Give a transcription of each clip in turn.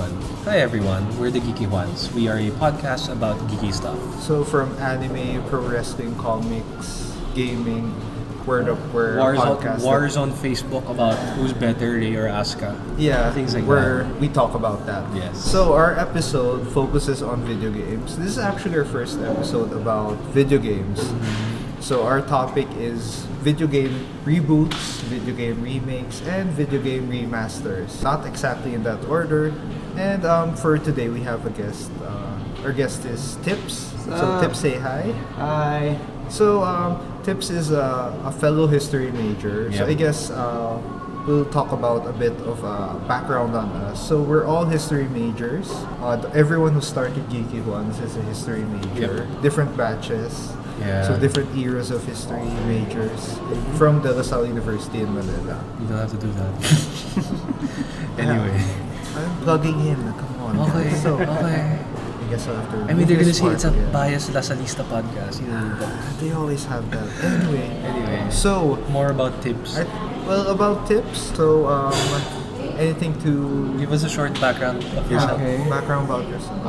fun. Hi everyone, we're the Geeky Juans. We are a podcast about geeky stuff. So from anime, pro wrestling, comics, gaming, word podcast. Wars on Facebook about who's better, Ray or Asuka. Yeah, things like where that. we talk about that. Yes. So our episode focuses on video games. This is actually our first episode about video games. So our topic is video game reboots, video game remakes, and video game remasters. Not exactly in that order. And for today we have a guest. Our guest is Tips. So Tips, say hi. Hi. So Tips is a fellow history major. So Yep. I guess we'll talk about a bit of background on us. So we're all history majors. Everyone who started Geeky Juans is a history major. Different batches. Yeah. So different eras of history majors from De La Salle University in Manila. You don't have to do that. Anyway. I'm plugging in. Come on. Okay. So Okay. I guess I'll have to. I mean, they're move gonna this say it's a part, yeah. biased Lasalista podcast. You know, but They always have that. Anyway. So more about tips. about tips. So anything to Give us a short background of yourself. Okay. background about yourself?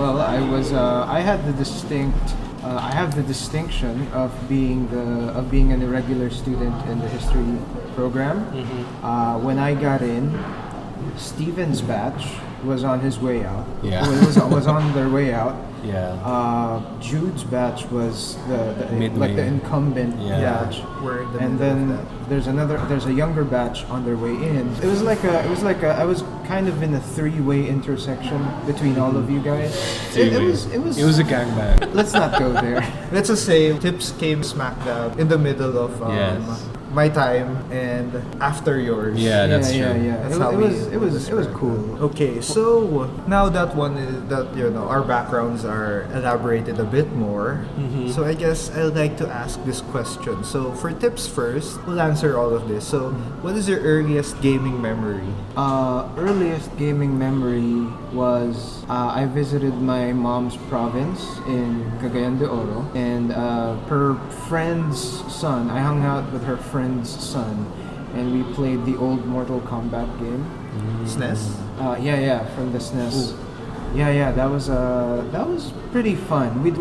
Well, I had the I have the distinction of being an irregular student in the history program. When I got in, Steven's batch was on his way out. Yeah. was on their way out. Yeah. Jude's batch was the Midway. the incumbent Yeah. batch. We're in the And middle of then there's a younger batch on their way in. It was like I was kind of in a three-way intersection between all of you guys. It was a gangbang. Let's not go there. Let's just say Tips came smack dab in the middle of Yes. my time and after yours. Yeah, that's true. That's It, how it we was describe cool. it. Okay, so now that our backgrounds are elaborated a bit more. So I guess I'd like to ask this question. So for Tips first, we'll answer all of this. So what is your earliest gaming memory? Earliest gaming memory was I visited my mom's province in Cagayan de Oro, and her friend's son. I hung out with her friend's son, and we played the old Mortal Kombat game. SNES? Yeah, from the SNES. Yeah, that was pretty fun. We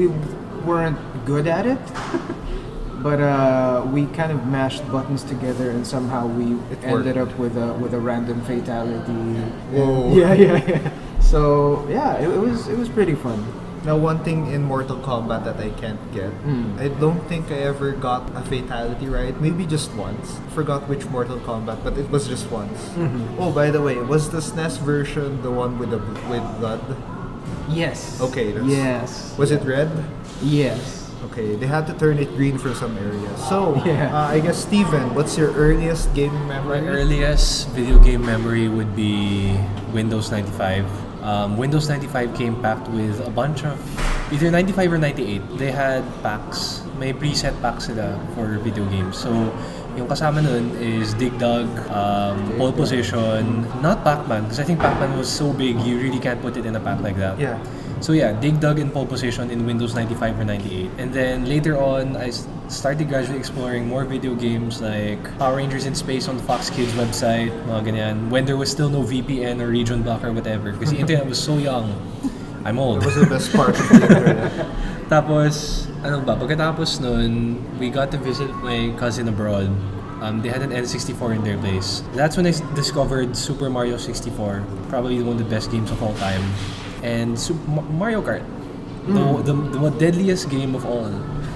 weren't good at it, but we kind of mashed buttons together, and somehow we ended up with a random fatality. Whoa. Yeah. So yeah, it was pretty fun. Now, one thing in Mortal Kombat that I can't get, I don't think I ever got a fatality right. Maybe just once. Forgot which Mortal Kombat, but it was just once. Oh, by the way, was the SNES version the one with blood? Yes. Okay. Yes. Was it red? Yes. Okay, they had to turn it green for some areas. So, Yeah. I guess Steven, what's your earliest gaming memory? My earliest video game memory would be Windows 95. Windows 95 came packed with a bunch of either 95 or 98. They had packs. May preset packs sila for video games. So, yung kasama nun is Dig Dug, Pole Position, not Pac-Man, because I think Pac-Man was so big, you really can't put it in a pack like that. Yeah. So yeah, Dig Dug and Pole Position in Windows 95 or 98. And then later on, I started gradually exploring more video games like Power Rangers in Space on the Fox Kids website, mga ganyan, when there was still no VPN or region block or whatever. Because the internet was so young. I'm old. It was the best part of the internet. Tapos, pagkatapos nun, we got to visit my cousin abroad. They had an N64 in their place. That's when I discovered Super Mario 64, probably one of the best games of all time. And Mario Kart, the deadliest game of all.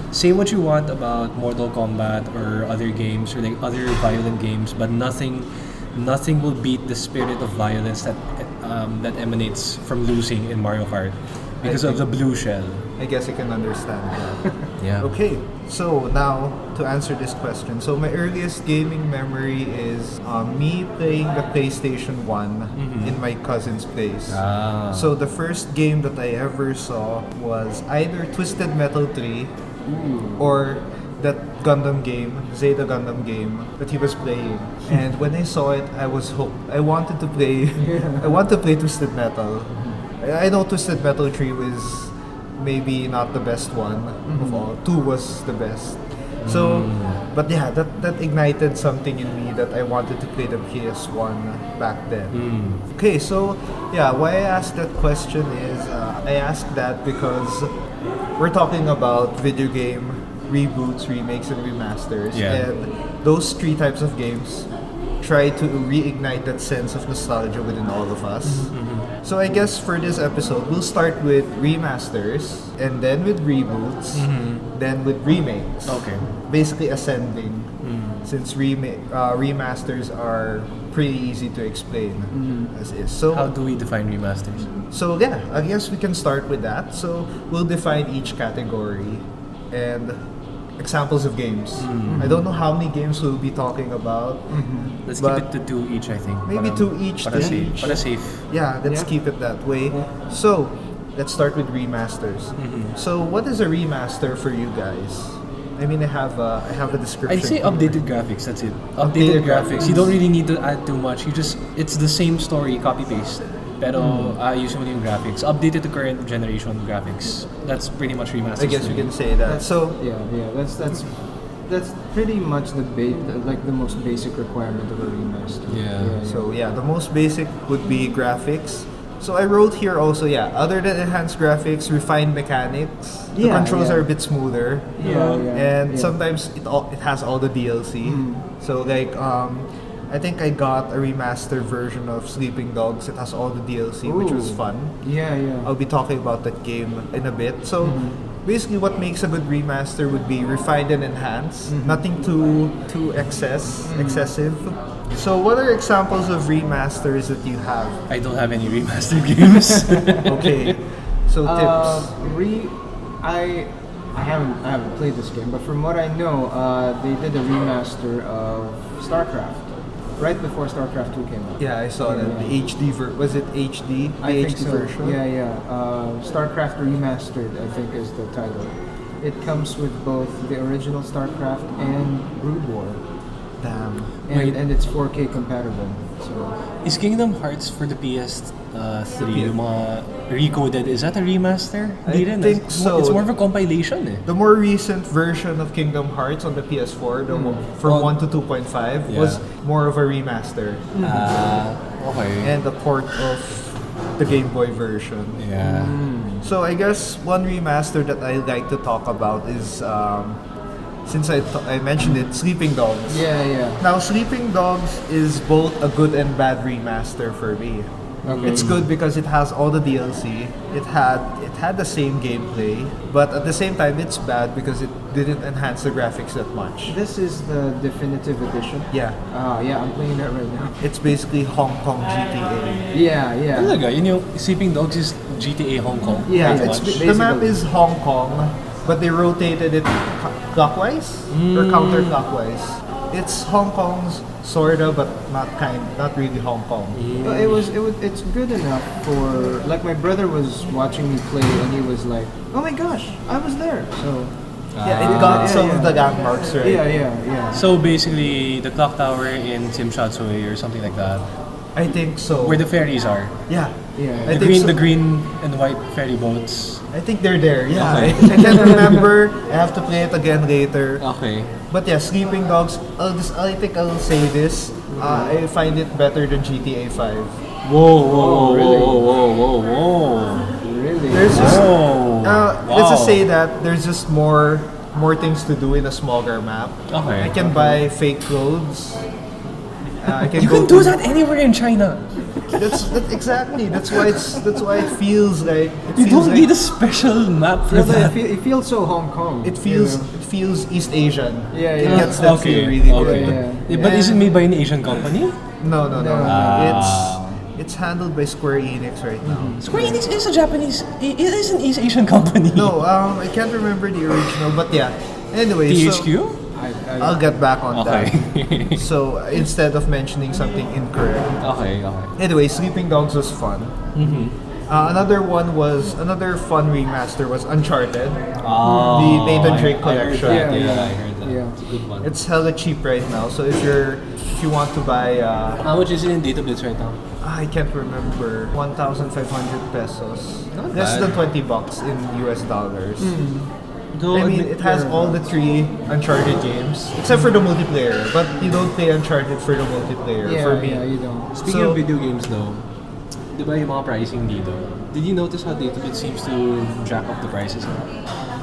Say what you want about Mortal Kombat or other games or like other violent games, but nothing will beat the spirit of violence that emanates from losing in Mario Kart because of the blue shell. I guess I can understand that. Yeah. Okay, so now to answer this question. So my earliest gaming memory is me playing the PlayStation 1 in my cousin's place. So the first game that I ever saw was either Twisted Metal 3 or that Gundam game, Zeta Gundam game that he was playing. And when I saw it, I was hooked. I wanted to play Twisted Metal. I know Twisted Metal 3 was maybe not the best one of all. 2 was the best. So, but yeah, that ignited something in me that I wanted to play the PS1 back then. Okay, so yeah, why I asked that question is I asked that because we're talking about video game reboots, remakes, and remasters, Yeah. and those three types of games try to reignite that sense of nostalgia within all of us. So I guess for this episode, we'll start with remasters, and then with reboots, then with remakes. Okay. Basically ascending, since remasters are pretty easy to explain as is. So How do we define remasters? so yeah, I guess we can start with that. So we'll define each category and examples of games. I don't know how many games we'll be talking about. Let's But keep it to 2 each, I think. maybe Parang- 2 each, Para 3 safe. each. Para safe. Yeah, let's Yeah. keep it that way. So let's start with remasters. So what is a remaster for you guys? I mean, I have a description. I'd say here. updated graphics, that's it. Updated Updated graphics. You don't really need to add too much. It's the same story, copy-paste. Pero ayusin mo yung graphics. Updated to current generation graphics. That's pretty much remasters. I guess to we me. can say that. So Yeah, that's pretty much like the most basic requirement of a remaster. Yeah. So yeah, the most basic would be graphics. So I wrote here also, yeah, other than enhanced graphics, refined mechanics. The Yeah, controls yeah. are a bit smoother. And yeah. sometimes it has all the DLC. So like I think I got a remastered version of Sleeping Dogs. It has all the DLC, which was Ooh. fun. Yeah. I'll be talking about that game in a bit. So basically what makes a good remaster would be refined and enhanced. Nothing too excessive. So what are examples of remasters that you have? I don't have any remastered games. Okay. So tips. I haven't played this game, but from what I know, they did a remaster of StarCraft right before StarCraft 2 came out. Yeah, I saw that. The HD was it HD? The I HD think so. version? Yeah. StarCraft Remastered, I think, is the title. It comes with both the original StarCraft and Brood War, Damn. Wait. and it's 4K compatible. So Is Kingdom Hearts for the PS3, yung mga recoded, is that a remaster? I Hindi rin, think it's so. It's more of a compilation eh. The more recent version of Kingdom Hearts on the PS4, from Oh. 1 to 2.5, Yeah. was more of a remaster Okay. and a port of the Game Boy version. Yeah. So I guess one remaster that I like to talk about is, since I mentioned it, Sleeping Dogs. yeah. Now, Sleeping Dogs is both a good and bad remaster for me. Okay. It's good because it has all the DLC. It had the same gameplay, but at the same time, it's bad because it didn't enhance the graphics that much. This is the definitive edition. Yeah, Yeah, I'm playing that right now. it's basically Hong Kong GTA. Yeah. Talaga, yun yung Sleeping Dogs is GTA Hong Kong. Yeah, Pretty it's, much. the map is Hong Kong, but they rotated it clockwise or counterclockwise. It's Hong Kong's sorta, but not really Hong Kong. But it's good enough for, like, my brother was watching me play and he was like, "Oh my gosh, I was there." So Yeah, it got Yeah, some yeah. of the landmarks right. yeah. So basically, the clock tower in Sim Shatsui or something like that, I think so. where the ferries are. Yeah, Yeah. I The think green, so. the green and white ferry boats. I think they're there. Yeah, Okay. I can't remember. I have to play it again later. Okay. But yeah, Sleeping Dogs. I think I'll say this. I find it better than GTA 5. Whoa, really? whoa. Really? There's just Whoa. let's just Wow. say that there's just more things to do in a smaller map. Okay. I can buy fake clothes. I can You go can do to- that anywhere in China. Exactly. That's why it feels like You don't need a special map for Yeah, but that. it feels so Hong Kong. It you feels East Asian. Yeah, It yeah. gets that feel really good. Yeah. But is it And- made by an Asian company? No. Ah. It's handled by Square Enix right now. Square Enix is a Japanese. It is an East Asian company. No, I can't remember the original, but yeah. Anyway, THQ? I'll get back on Okay. that. So instead of mentioning something incorrect. Okay. Anyway, Sleeping Dogs was fun. Another fun remaster was Uncharted. Oh, The Nathan Drake I heard collection. that. Yeah, I heard that. Yeah. It's a good one. It's hella cheap right now. So if you want to buy, How much is it in database right now? I can't remember, 1,500 pesos. Not Less bad. than $20 in US dollars. Though, I mean, it has all the 3 Uncharted games, except for the multiplayer. But you don't play Uncharted for the multiplayer, Yeah, for me. yeah, you don't. Speaking So- of video games though, di ba yung mga pricing dito? Did you notice how Databit seems to jack up the prices?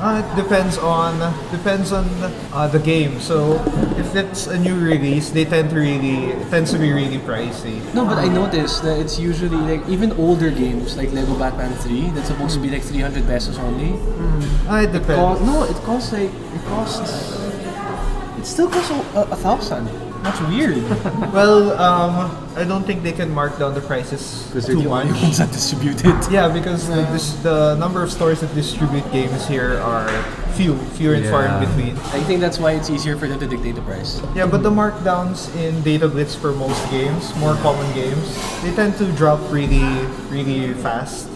It depends on the game. So if it's a new release, it tends to be really pricey. No, but I noticed that it's usually like even older games like Lego Batman 3 that's supposed to be like 300 pesos only. It depends. It still costs 1,000. That's weird. Well, I don't think they can mark down the prices too much. Ones that distribute it. Yeah, because the number of stores that distribute games here are few and far in between. I think that's why it's easier for them to dictate the price. Yeah, but the markdowns in Data Blitz for most games, more common games, they tend to drop really fast.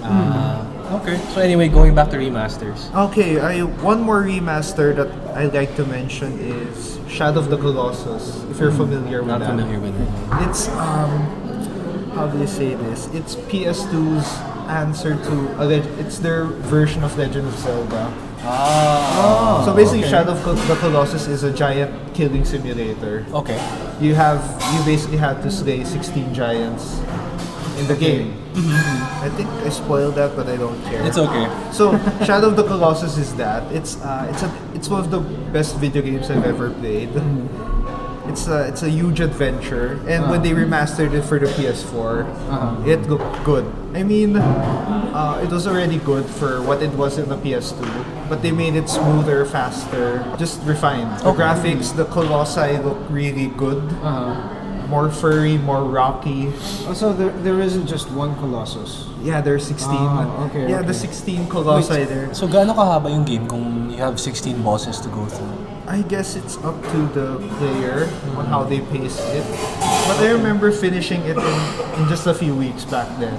Okay. So anyway, going back to remasters. Okay, one more remaster that I like to mention is Shadow of the Colossus. If you're familiar with Not that, familiar with it. it's how do you say this? It's PS2's answer to it's their version of Legend of Zelda. So basically, okay. Shadow of the Colossus is a giant killing simulator. Okay. You basically have to slay 16 giants in the game. I think I spoiled that, but I don't care. It's okay. So Shadow of the Colossus is that. It's one of the best video games I've ever played. It's a huge adventure, and when they remastered it for the PS4, it looked good. I mean, it was already good for what it was in the PS2, but they made it smoother, faster, just refined. The graphics, the Colossi look really good. More furry, more rocky. Also, there isn't just one Colossus. Yeah, there's 16. Okay, yeah, okay. the 16 Colossi there. So gaano kahaba yung game kung you have 16 bosses to go through? I guess it's up to the player on how they pace it. But I remember finishing it in just a few weeks back then.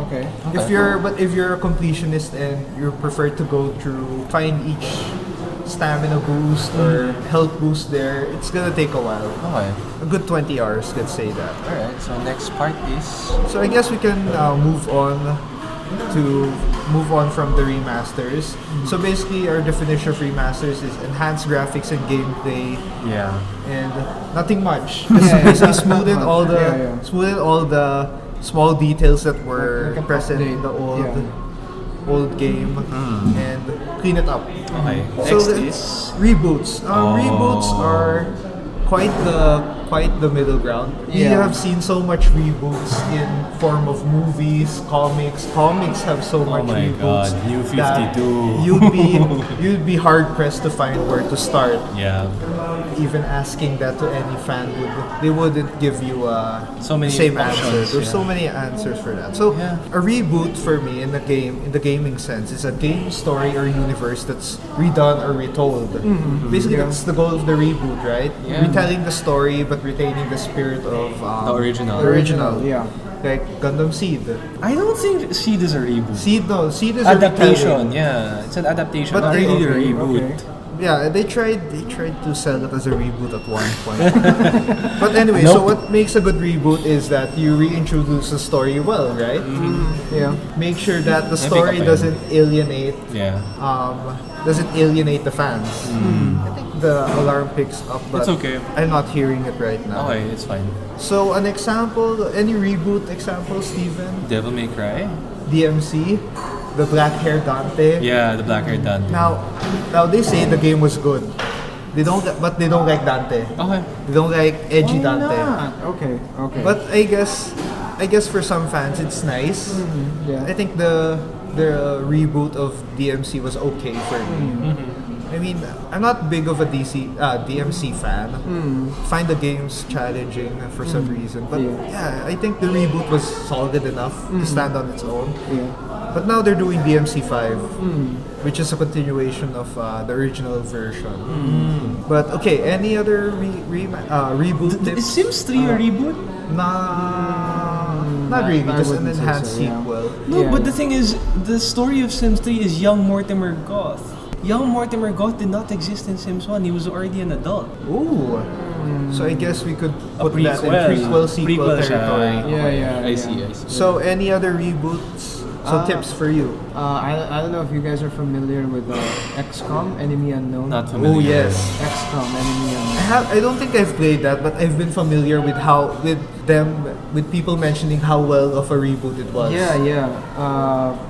Okay. If you're a completionist and you prefer to go through, find each stamina boost or health boost there, it's gonna take a while. Okay. A good 20 hours, let's say that. Alright, so next part is... So I guess we can move on from the remasters. So basically, our definition of remasters is enhanced graphics and gameplay, Yeah. and nothing much. Just basically smoothen all the small details that were Like an present in update. the old game and clean it up. Okay. So Next the is... reboots. Reboots are quite the middle ground. We Yeah. have seen so much reboots in form of movies, comics. Comics have so much my reboots. God, New that 52. you'd be hard pressed to find where to start. Yeah. Even asking that to any fan wouldn't give you So many the same options, answer. There's yeah. so many answers for that. So Yeah. a reboot for me in the gaming sense is a game story or universe that's redone or retold. Basically, Yeah. that's the goal of the reboot, right? Yeah. Retelling the story but retaining the spirit of The original. The original. Yeah. Like Gundam Seed. I don't think Seed is a reboot. Seed is a Adaptation, retelling. yeah. It's an adaptation, But not they- really a okay, reboot. okay. Yeah, they tried to sell it as a reboot at one point. But anyway, so Nope. what makes a good reboot is that you reintroduce the story well, right? Yeah. Make sure that the I story think doesn't alienate Yeah. the fans. I think the alarm picks up, but It's okay. I'm not hearing it right now. Okay, it's fine. So an example, any reboot example, Steven? Devil May Cry? DMC, the black hair Dante. Yeah, the black haired Dante. Now they say the game was good. They don't like Dante. Okay. They don't like edgy Why Dante. not? Okay. Okay. But I guess for some fans it's nice. yeah. I think the reboot of DMC was okay for me. I mean, I'm not big of a DMC fan. Find the games challenging for some reason, but Yeah. I think the reboot was solid enough to stand on its own. Yeah. But now they're doing DMC 5, which is a continuation of the original version. But okay, any other reboot Is tips? Sims 3 a reboot? Not really, I just an wouldn't say enhanced so, yeah. sequel. No, Yeah. but the thing is, the story of Sims 3 is young Mortimer Goth. Young Mortimer Goth did not exist in Sims 1. He was already an adult. Ooh. So I guess we could A put that in prequel. prequel sequel Prequel siya. territory. Yeah, yeah. I see. So any other reboots So tips for you. I don't know if you guys are familiar with XCOM, Enemy Unknown. Not familiar. Oh yes. XCOM, Enemy Unknown. I don't think I've played that, but I've been familiar with with people mentioning how well of a reboot it was. Yeah.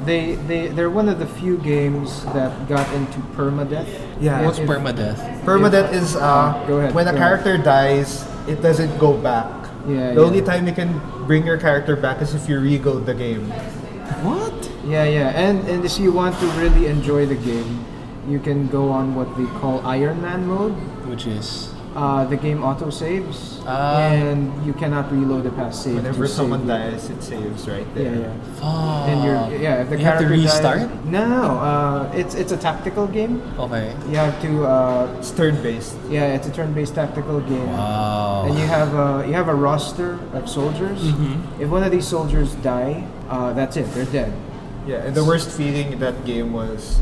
They're one of the few games that got into permadeath. Yeah. What's permadeath? Permadeath is Go ahead, when a go character dies, it doesn't go back. Yeah. The only time you can bring your character back is if you reload the game. What? Yeah. And if you want to really enjoy the game, you can go on what they call Iron Man mode. Which is? The game auto saves, and you cannot reload it past save. Whenever to someone save dies, it saves right there. Yeah. Fuck. And if the You have to character restart? dies, no. It's a tactical game. Okay. You have to. It's turn-based. Yeah, it's a turn-based tactical game. Wow. And you have a roster of soldiers. Mm-hmm. If one of these soldiers die, that's it. They're dead. Yeah, and the worst feeling in that game is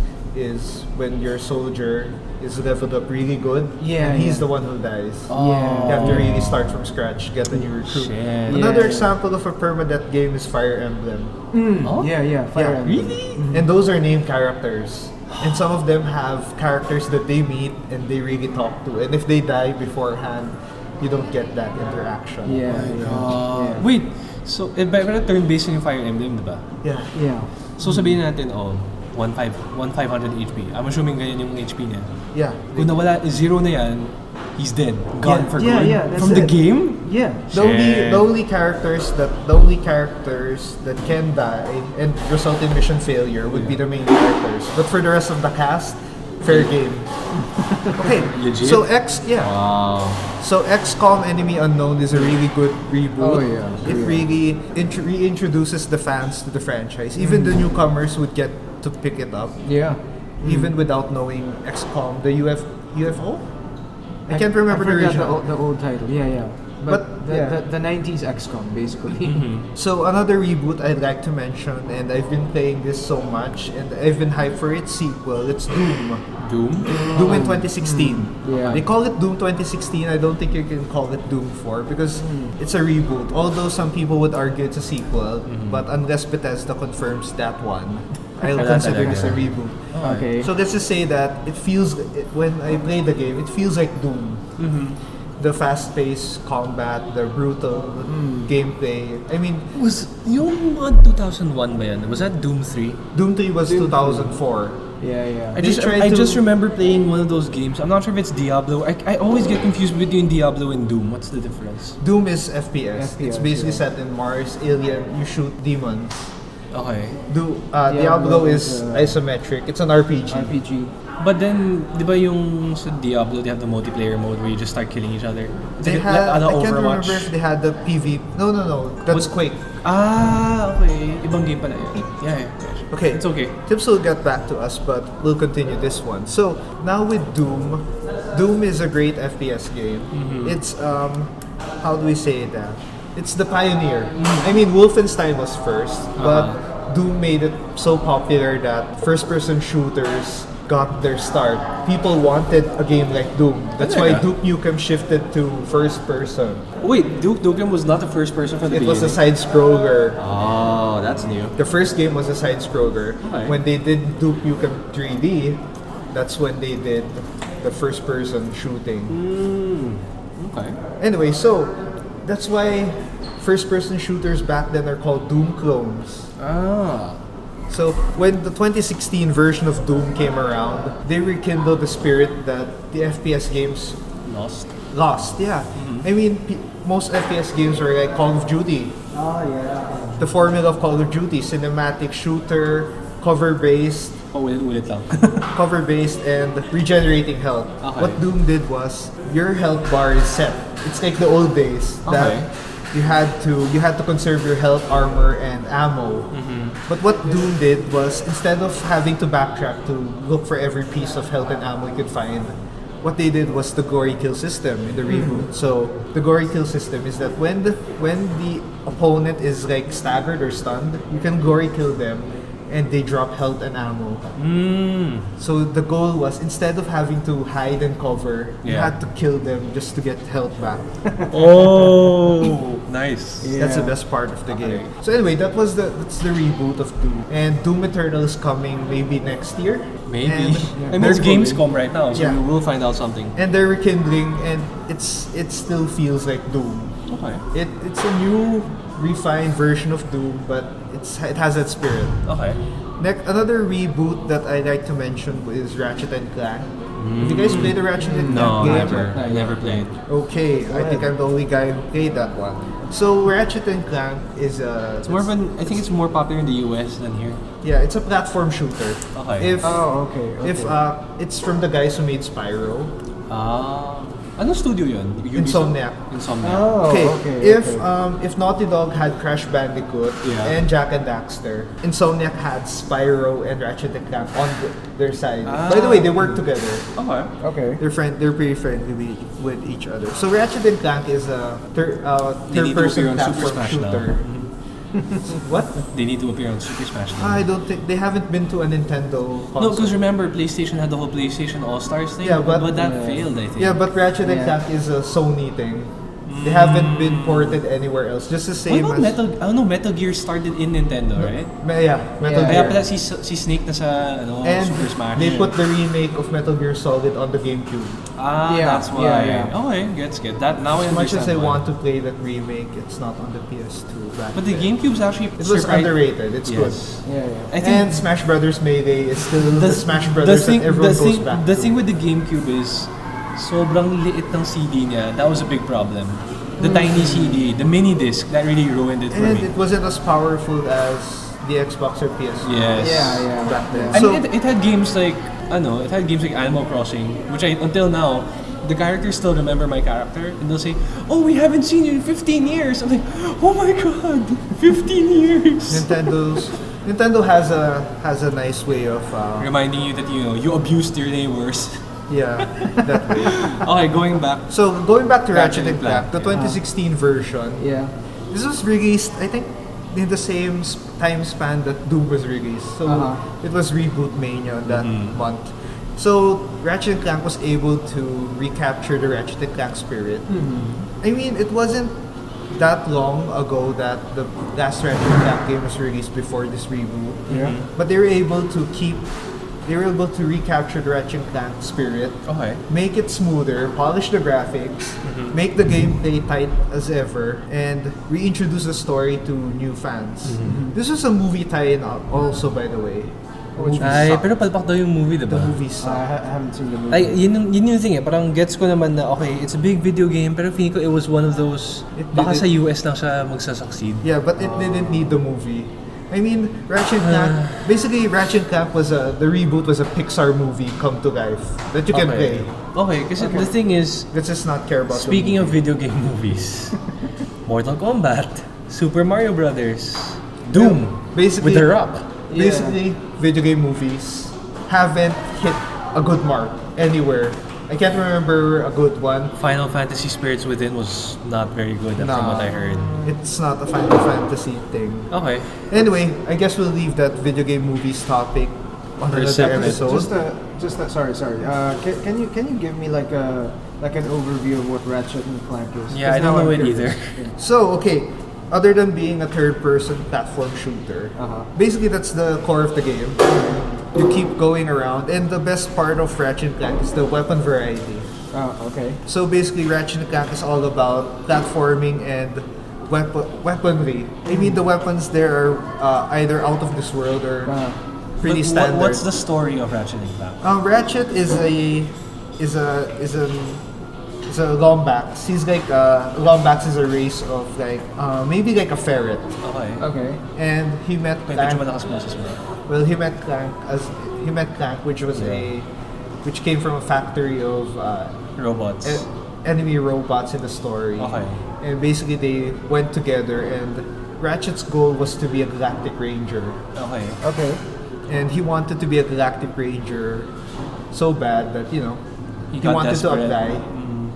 when your soldier is leveled up really good, Yeah, and he's yeah. the one who dies. Yeah. You have to really start from scratch, get a new recruit. Shit. Another Yeah. example of a permadeath game is Fire Emblem. Oh? Yeah. Fire Yeah. Emblem. Really? And those are named characters. And some of them have characters that they meet and they really talk to. And if they die beforehand, you don't get that interaction. Yeah. Ah. Wait, so pero turn-based yung Fire Emblem, diba? Yeah. Yeah. So sabihin natin, 500 HP. I'm assuming ganyan yung HP niya. Yeah. Kung nawala, zero na yan, he's dead. Gone Yeah. for Yeah, good. yeah, that's From the it. game? Yeah. The only characters that can die and result in mission failure would be the main characters. But for the rest of the cast, fair game. Okay. Legit? So Wow. So XCOM Enemy Unknown is a really good reboot. Oh, yeah. It really reintroduces the fans to the franchise. Even the newcomers would get to pick it up, Yeah. even without knowing XCOM, the UFO. I can't remember the forgot original. the old title. Yeah. But, yeah. the 90s XCOM basically. So another reboot I'd like to mention, and I've been playing this so much, and I've been hyped for its sequel. It's Doom. Doom? Doom in 2016. Yeah. They call it Doom 2016. I don't think you can call it Doom 4 because it's a reboot. Although some people would argue it's a sequel, but unless Bethesda confirms that one, I'll Wala consider this a talaga. reboot. Okay. So let's just say that when I play the game, it feels like Doom. The fast-paced combat, the brutal gameplay. I mean, Was yung mga 2001 ba yan? Was that Doom 3? Doom 3 was 2004. Yeah. I They tried just to- remember playing one of those games. I'm not sure if it's Diablo. I always get confused between Diablo and Doom. What's the difference? Doom is FPS. It's FPS, basically yeah. set in Mars, alien, you shoot demons. Okay. Diablo is is, isometric. It's an RPG. RPG. But then, di ba yung sa Diablo, they have the multiplayer mode where you just start killing each other? It's They like had, I ano, can't Overwatch. remember if they had the PV. No. That's What- Quake. Okay. Ibang game pala yun. Yeah. Okay. It's okay. Tips will get back to us, but we'll continue this one. So now with Doom is a great FPS game. It's how do we say that? It's the pioneer. I mean, Wolfenstein was first, but Doom made it so popular that first-person shooters got their start. People wanted a game like Doom. That's why Talaga? Duke Nukem shifted to first-person. Wait, Duke Nukem was not the first person from the It was a beginning? side-scroller. Oh, that's new. The first game was a side-scroller. Okay. When they did Duke Nukem 3D, that's when they did the first-person shooting. Okay. Anyway, so that's why first-person shooters back then are called Doom clones. So when the 2016 version of Doom came around, they rekindled the spirit that the FPS games lost. Yeah, I mean, most FPS games were like Call of Duty. Oh yeah. The formula of Call of Duty: cinematic shooter, cover-based, Ulit lang. cover-based, and regenerating health. Okay. What Doom did was your health bar is set. It's like the old days that Okay. you had to conserve your health, armor, and ammo. But what Doom did was instead of having to backtrack to look for every piece of health and ammo you could find, what they did was the gory kill system in the reboot. So the gory kill system is that when the opponent is like staggered or stunned, you can gory kill them and they drop health and ammo. Mm. So the goal was, instead of having to hide and cover, you Yeah. had to kill them just to get health back. Oh, nice. Yeah. That's the best part of the game. So anyway, that's the reboot of Doom. And Doom Eternal is coming maybe next year. Maybe. And I mean, it's they're going- Gamescom right now, so Yeah. we will find out something. And they're rekindling, and it still feels like Doom. Okay. It's a new, refined version of Doom, but it has that spirit. Okay. Next, another reboot that I like to mention is Ratchet and Clank. Have you guys played the Ratchet and No, Clank game? never. Never played. Okay, I think I'm the only guy who played that one. So Ratchet and Clank is It's more of an. I think it's more popular in the US than here. yeah, it's a platform shooter. Okay. If okay. if it's from the guys who made Spyro. Ano studio yun? Insomniac. Insomniac. Oh, Okay, okay. if Naughty Dog had Crash Bandicoot Yeah. and Jak and Daxter, Insomniac had Spyro and Ratchet and Clank on their side. By the way, they work together. Okay. Okay. They're pretty friendly with each other. So Ratchet and Clank is a They need to third-person appear on Super platform Smash shooter. now. What? They need to appear on Super Smash now. I don't think they haven't been to a Nintendo console. No, because remember, PlayStation had the whole PlayStation All-Stars thing, Yeah, but- that Yeah. failed, I think. Yeah, but Ratchet and Yeah. Clank is a Sony thing. They haven't been ported anywhere else. Just the Why same not as Metal Gear started in Nintendo, right? Metal Yeah. Kaya Gear. pala si Snake na sa And Super Smash. they put the remake of Metal Gear Solid on the GameCube. Yeah, That's why. yeah. Okay, get that. Now I As much understand as I why. want to play that remake, it's not on the PS2 back But the then. GameCube's actually It was underrated. It's good. Yes. Yeah, I think And Smash Brothers Melee is still the Smash Brothers that everyone goes back the to. thing with the GameCube is sobrang liit ng CD niya. That was a big problem. The tiny CD, the mini disc, that really ruined it for And me. it wasn't as powerful as the Xbox or PS2 Yes. Yeah. back then. I So, mean, it had games like Animal Crossing, which until now, the characters still remember my character, and they'll say, "Oh, we haven't seen you in 15 years." I'm like, "Oh my god, 15 years!" Nintendo has a nice way of Reminding you that you abused your neighbors. that way. Okay, going back. So going back to Ratchet Ratchet and Clank, the 2016 version. Yeah. This was released, I think, in the same time span that Doom was released. So it was Reboot Mania that month. So Ratchet and Clank was able to recapture the Ratchet and Clank spirit. I mean, it wasn't that long ago that the last Ratchet and Clank game was released before this reboot. Yeah. But they were able to recapture the Ratchet and Clank spirit, Okay. make it smoother, polish the graphics, make the gameplay tight as ever, and reintroduce the story to new fans. This was a movie tie-in also, by the way. Which Ay, sucked. pero palpak daw yung movie, The diba? movie I sucked. haven't seen the movie. Ay, yun yung thing eh. Parang gets ko naman na, okay, it's a big video game, pero feeling ko it was one of those, It baka didn't- sa US lang siya magsasucceed. Yeah, but it didn't need the movie. I mean, Ratchet and Clank, basically Ratchet and Clank the reboot was a Pixar movie come to life that you can play. Okay, kasi the thing is, Let's just not care about speaking the of movie. video game movies, Mortal Kombat, Super Mario Brothers, Doom, Basically, with The Rock. Basically, video game movies haven't hit a good mark anywhere. I can't remember a good one. Final Fantasy Spirits Within was not very good from Nah. what I heard. It's not a Final Fantasy thing. Okay. Anyway, I guess we'll leave that video game movies topic on For a another separate- episode. Sorry. Can you give me like an overview of what Ratchet and Clank is? Yeah, I 'Cause don't now know I'm it curious. either. So, okay, other than being a third-person platform shooter, basically that's the core of the game. You keep going around, and the best part of Ratchet and Clank is the weapon variety. Okay. So basically, Ratchet and Clank is all about platforming and weaponry. I mean, the weapons there are either out of this world or pretty But standard. what's the story of Ratchet and Clank? Ratchet is a Lombax. He's like Lombax is a race of like maybe like a ferret, Okay. Okay. and he met May medyo Clank. malakas boses mo. Well, he met Clank, which was which came from a factory of Robots. enemy robots in the story. Okay. And basically they went together, and Ratchet's goal was to be a Galactic Ranger. Okay. Okay. And he wanted to be a Galactic Ranger so bad that, he got wanted desperate. to apply.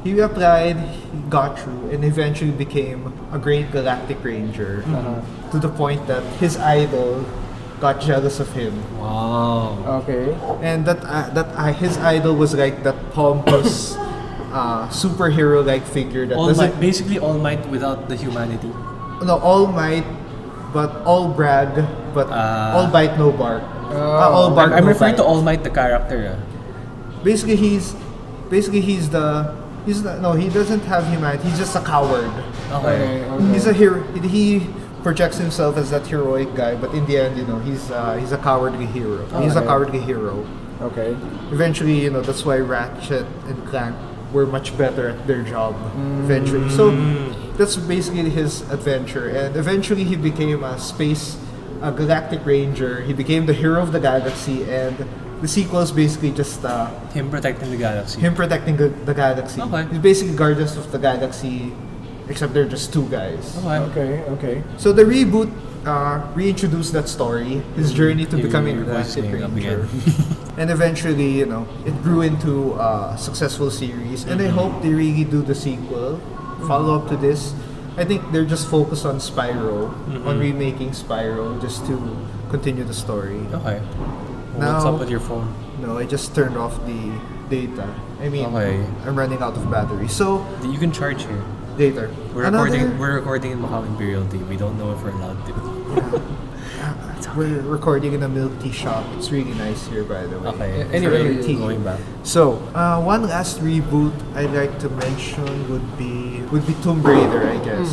He applied, he got through, and eventually became a great Galactic Ranger. To the point that his idol got jealous of him. Wow. Okay. And his idol was like that pompous superhero-like figure that doesn't... Basically All Might without the humanity. No, all might, but all brag, but all bite, no bark. All bark, I'm no referring to bite. All Might, the character. Basically, he's the no, he doesn't have humanity. He's just a coward. Okay. He's a hero. He projects himself as that heroic guy, but in the end, he's a cowardly hero. He's a Okay. cowardly hero. Okay. Eventually, that's why Ratchet and Clank were much better at their job. Eventually, so that's basically his adventure, and eventually he became a galactic ranger. He became the hero of the galaxy, and the sequel is basically just Him protecting the galaxy. him protecting the galaxy. Okay. He's basically Guardians of the Galaxy, except they're just two guys. Okay. So the reboot reintroduced that story, his journey to becoming a Your voice galactic going up ranger. again. And eventually, it grew into a successful series. And I hope they really do the sequel, follow up to this. I think they're just focused on Spyro, on remaking Spyro, just to continue the story. Okay. Now- What's up with your phone? No, I just turned off the data. I mean, Okay. I'm running out of battery. So, You can charge here. later. We're recording in Macau Imperial Tea. We don't know if we're allowed to. We're recording in a milk tea shop. It's really nice here, by the way. Okay. It's Anyway, really tea. going back. So, one last reboot I'd like to mention would be Tomb Raider, I guess.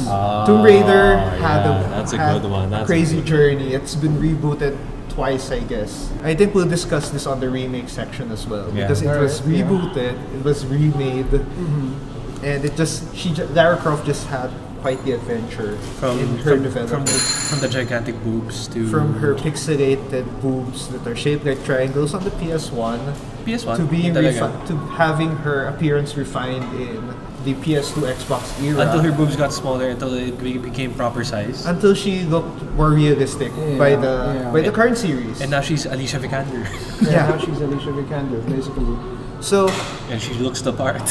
Tomb Raider had that's a had good one. That's a crazy good- journey. It's been rebooted twice, I guess. I think we'll discuss this on the remake section as well, Yeah. because it was Alright, yeah. rebooted, it was remade, and Lara Croft just had quite the adventure in her development. From the gigantic boobs to From her pixelated boobs that are shaped like triangles on the PS1 PS1 to being talaga. to having her appearance refined in the PS2 Xbox era Until her boobs got smaller, until it became proper size. until she looked more realistic by the current series. And now she's Alicia Vikander. Yeah. Now she's Alicia Vikander, basically. So And she looks the part.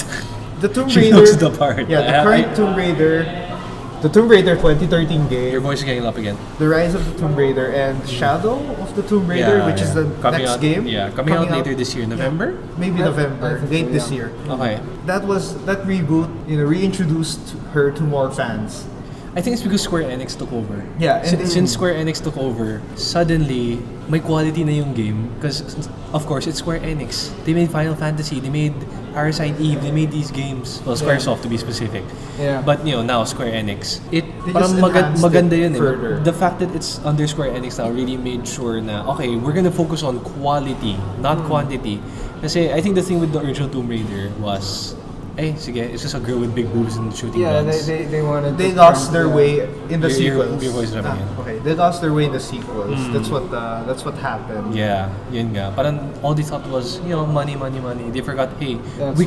the Tomb She Raider, looks the part. yeah, the current Tomb Raider, the Tomb Raider 2013 game, Your voice is getting up again. The Rise of the Tomb Raider, and Shadow of the Tomb Raider, which is the coming next out, game. Yeah, coming out later this year, November. Maybe November, I think late so, this yeah. year. Okay. That reboot, reintroduced her to more fans. I think it's because Square Enix took over. Yeah, and Since Square Enix took over, suddenly may quality na yung game because of course it's Square Enix. They made Final Fantasy, they made Parasite Eve, they made these games. Well, Squaresoft to be specific. Yeah. But now Square Enix, They parang just enhanced maganda it yun eh. further. The fact that it's under Square Enix now really made sure na okay, we're gonna focus on quality, not quantity. Kasi I think the thing with the original Tomb Raider was sige, it's just a girl with big boobs and shooting Yeah, guns. they wanted. They to lost crank their the- way in the sequels. Your voice is rubbing in. Okay, they lost their way in the sequels. That's what happened. Yeah, yun nga. Parang all they thought was, money. They forgot, hey, That's we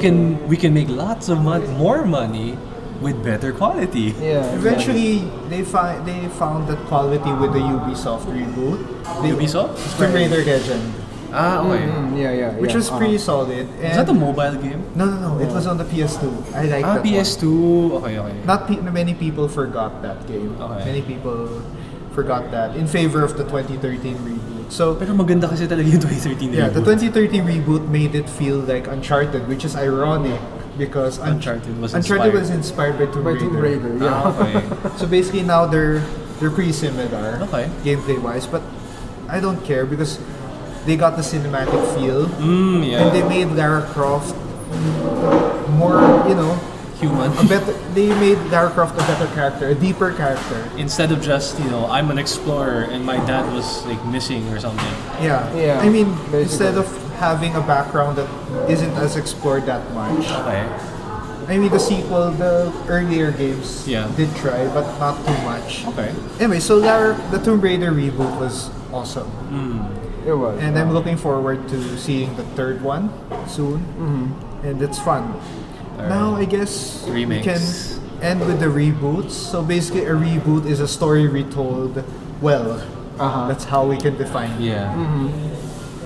can make lots of more money with better quality. Yeah. Eventually, they found that quality with the Ubisoft reboot. Ubisoft? Tomb Raider Legend, Okay. Yeah. which was pretty solid. Is that a mobile game? No. It was on the PS2. I like that one. PS2. Okay. Not many people forgot that game. Okay. Many people forgot that in favor of the 2013 reboot. So Pero maganda kasi talaga yung 2013 yeah, the reboot. 2013 reboot made it feel like Uncharted, which is ironic because Uncharted was inspired by Tomb By Raider. Tomb Raider, yeah. Okay. So basically now they're pretty similar Okay. gameplay wise, but I don't care because they got the cinematic feel Yeah. and they made Lara Croft more, Human. they made Lara Croft a better character, a deeper character. Instead of just, I'm an explorer and my dad was like missing or something. Yeah. Yeah, I mean, basically. instead of having a background that isn't as explored that much. Okay. I mean, the sequel, the earlier games Yeah. did try, but not too much. Okay. Anyway, so the Tomb Raider reboot was awesome. It was. And I'm looking forward to seeing the third one soon. And it's fun. Now, I guess we Remakes. can end with the reboots. So basically, a reboot is a story retold well. That's how we can define it. Yeah.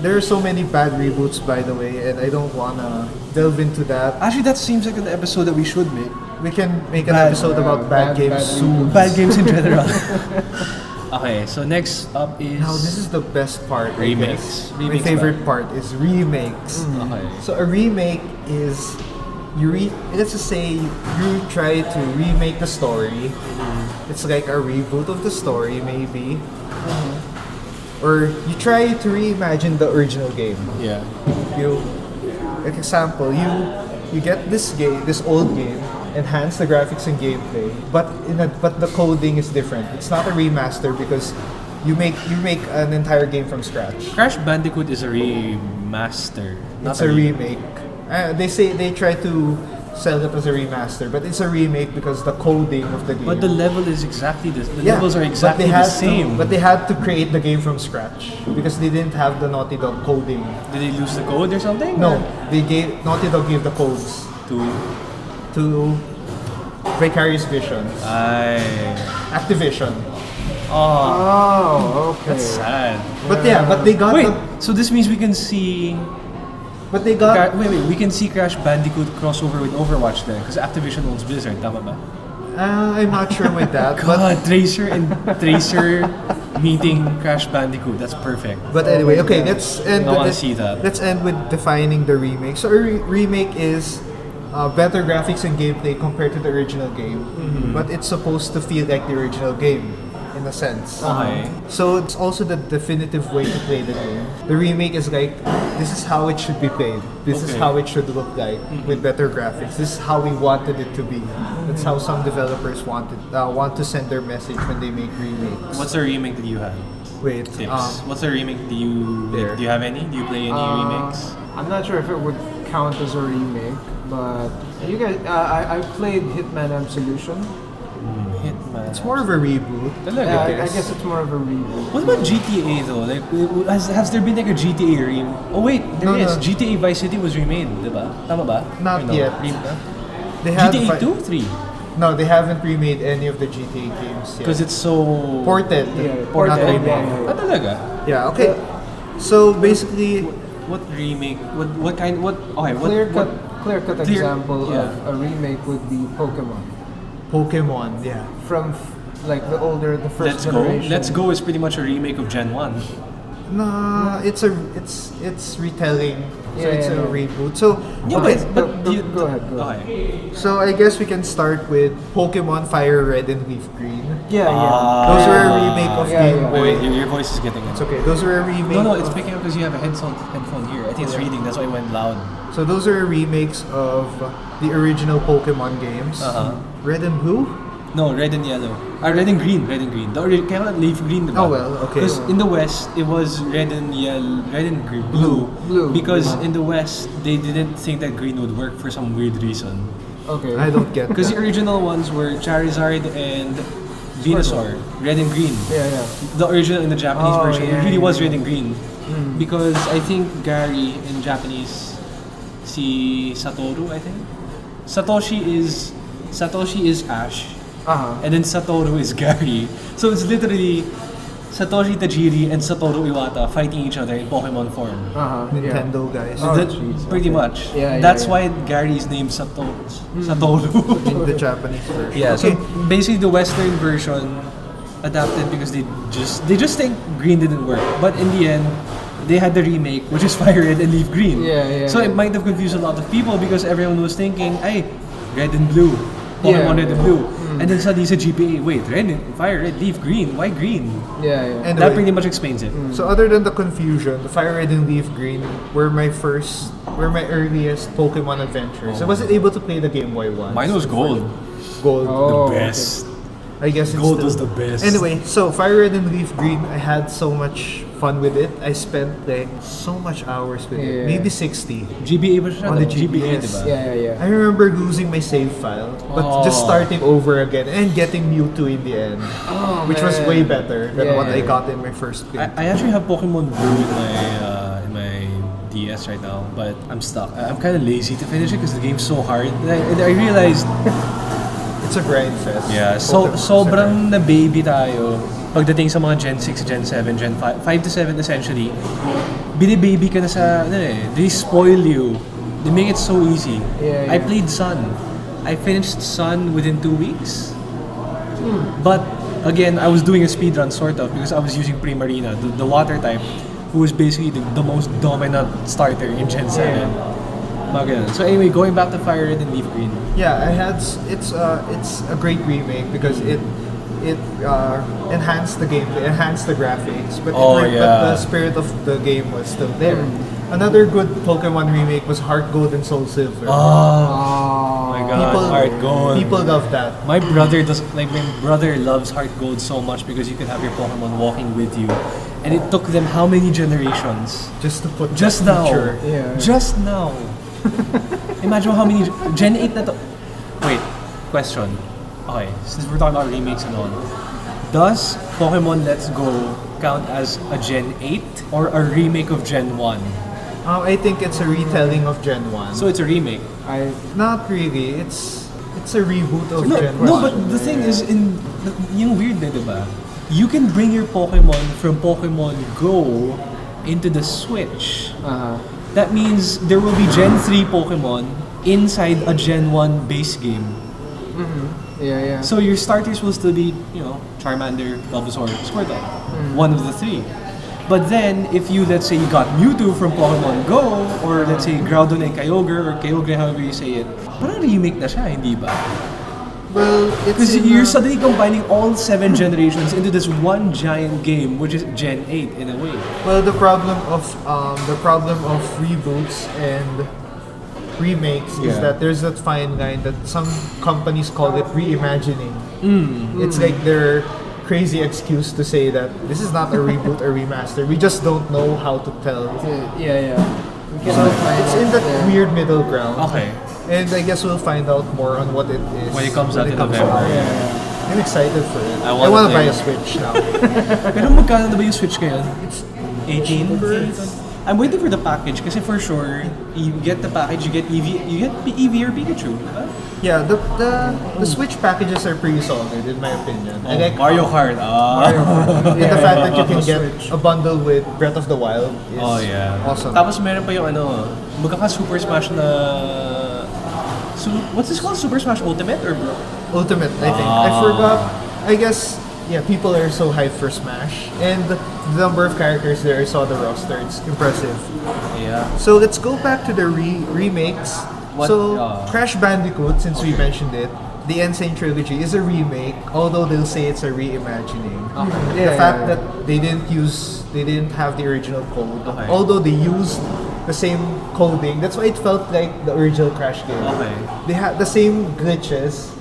There are so many bad reboots, by the way, and I don't wanna delve into that. Actually, that seems like an episode that we should make. We can make an episode about bad games soon. Bad games in general. Okay, so next up is... Now this is the best part. I Remakes. guess. Remakes My favorite part is remakes. Okay. So a remake is let's just say you try to remake the story. It's like a reboot of the story, maybe. Or you try to reimagine the original game. Yeah. Like example, you get this old game, enhance the graphics and gameplay, but the coding is different. It's not a remaster because you make an entire game from scratch. Crash Bandicoot is a remaster. It's a remake. They try to sell it as a remaster, but it's a remake because the coding of the game. But the level is exactly the levels are exactly the same. But they had to create the game from scratch because they didn't have the Naughty Dog coding. Did they lose the code or something? No, Naughty Dog gave the codes to Vicarious Visions. Activision. Oh, okay. That's sad. But but they got Wait, so this means we can see... But they got... we can see Crash Bandicoot crossover with Overwatch then, because Activision owns Blizzard, tama ba? I'm not sure with that. God, Tracer and Tracer meeting Crash Bandicoot, that's perfect. But anyway, okay, let's end. I wanna see that. Let's end with defining the remake. So a remake is better graphics and gameplay compared to the original game, but it's supposed to feel like the original game in a sense. Okay. So it's also the definitive way to play the game. The remake is like, this is how it should be played. This is Okay. how it should look like with better graphics. This is how we wanted it to be. That's how some developers want to send their message when they make remakes. What's the remake that you have? Wait, Tips. What's the remake do there. you have any? Do you play any remakes? I'm not sure if it would count as a remake, but you guys, I played Hitman Absolution. Hitman. it's more of a reboot. Talaga? I guess it's more of a reboot. What about GTA though? Like, has there been like a GTA remake? Oh wait, there No, is. no. GTA Vice City was remade, diba? Tama ba? Not Or no? yet. They GTA fi- 2, 3? No, they haven't remade any of the GTA games yet. Because it's so... ported. Yeah, Not ported, remade. yeah. Ah, talaga? Yeah, okay. So basically, What remake? What kind? What? Okay, what? Clear-cut Clear- example yeah. of a remake would be Pokemon, yeah. from like the first Let's Go. generation. Let's Go is pretty much a remake of Gen 1. Nah, it's retelling. So Yeah, it's yeah, a yeah. reboot. So Yeah, okay, but go ahead. Okay. so I guess we can start with Pokemon Fire Red and Leaf Green. Yeah, Those were a remake of yeah, Game yeah. Boy. Wait, your voice is getting it. It's okay. Those were a remake. No, it's of- picking up because you have a headphone here. I think it's reading. That's why it went loud. So those are remakes of the original Pokemon games. Red and Blue. No, red and yellow. Red and green. Red and green. Kaya nga leaf green, diba? Oh, well, okay. Because in the West, it was red and yellow, red and green, blue. Blue. Because Yeah. in the West, they didn't think that green would work for some weird reason. Okay. I don't get Because the that. original ones were Charizard and Venusaur, red and green. Yeah. The original in the Japanese Oh, version, yeah, it really yeah, was yeah. red and green. Because I think Gary in Japanese, si Satoru, I think. Satoshi is Ash, and then Satoru is Gary. So it's literally Satoshi Tajiri and Satoru Iwata fighting each other in Pokemon form. Nintendo guys. Oh, That- jeez, pretty okay. much. Yeah, That's yeah. why Gary is named Satoru. In the Japanese version. Yeah, Okay. so basically the Western version adapted because they just think green didn't work. But in the end, they had the remake, which is Fire Red and Leaf Green. Yeah. So it might have confused a lot of people because everyone was thinking, ay, red and blue. Pokemon Red and Blue. And then suddenly sa GPA, wait, Fire Red, Leaf Green, why green? Yeah. And- That Anyway. pretty much explains it. So other than the confusion, the Fire Red and Leaf Green were my earliest Pokemon adventures. I wasn't able to play the Game Boy one. Mine was gold. Gold. Oh, The best. I guess it's Gold still- was the best. Anyway, so Fire Red and Leaf Green, I had so much fun with it. I spent like so much hours with it. Yeah. Maybe 60. GBA ba siya? On the GBA, GBS. diba? Yeah. I remember losing my save file, but just Oh. starting over again and getting Mewtwo in the end, Oh, which was man. way better than Yeah, what I yeah. got in my first play. I actually have Pokemon Blue in my DS right now, but I'm stuck. I'm kind of lazy to finish it because the game's so hard. And I realized, It's a grind fest. yeah, Pokemon, sobrang na baby tayo pagdating sa mga Gen 6, Gen 7, Gen 5, 5 to 7 essentially. Binibaby ka na sa, they spoil you. They make it so easy. Yeah. I played Sun. I finished Sun within 2 weeks. But again, I was doing a speedrun sort of because I was using Primarina, the water type, who was basically the most dominant starter in Gen 7. Mga ganun. So anyway, going back to Fire Red and Leaf Green. Yeah, it's a great remake because it enhanced the gameplay, enhanced the graphics, but but the spirit of the game was still there. Another good Pokemon remake was Heart Gold and Soul Silver. Oh my god, Heart Gold. People love that. My brother loves Heart Gold so much because you can have your Pokemon walking with you. And it took them how many generations? Just to put Just that now. feature. Yeah. Just now. Imagine how many Gen 8 na to. Wait, question. Okay, since we're talking about remakes and all, does Pokemon Let's Go count as a Gen 8 or a remake of Gen 1? I think it's a retelling of Gen 1. So it's a remake. Not really. It's a reboot of Gen 1. No, but the thing is, yung weird na, diba? You can bring your Pokemon from Pokemon Go into the Switch. That means there will be Gen 3 Pokemon inside a Gen 1 base game. Yeah. So your starters will still be, Charmander, Bulbasaur, Squirtle. One of the three. But then, if you, let's say, you got Mewtwo from Pokemon Go, or let's say Groudon and Kyogre, or Kyogre, however you say it, parang remake na siya, hindi ba? Well, Because you're suddenly combining all 7 generations into this one giant game, which is Gen 8 in a way. Well, the problem of reboots and remakes is that there's that fine line that some companies call it reimagining. It's like their crazy excuse to say that this is not a reboot or remaster. We just don't know how to tell. Yeah. So it's in that weird middle ground. Okay. And I guess we'll find out more on what it is When it comes out in November. I'm excited for it. I I want to play buy a it. Switch now. Pero magkano na ba yung Switch ngayon? It's 18? I'm waiting for the package kasi for sure, you get the package, you get Eevee or Pikachu, diba? Yeah, the Switch packages are pretty solid in my opinion. I like Mario Kart. and the fact that you can get a bundle with Breath of the Wild is awesome. Tapos meron pa yung magkaka-Super Smash na... what's this called? Super Smash Ultimate or Ultimate, I think. I forgot. I guess, people are so hyped for Smash. And the number of characters there, I saw the roster. It's impressive. Yeah. So let's go back to the remakes. Crash Bandicoot, since we mentioned it, the Insane Trilogy is a remake, although they'll say it's a reimagining. The fact that they didn't have the original code, although they used the same coding. That's why it felt like the original Crash game. They had the same glitches,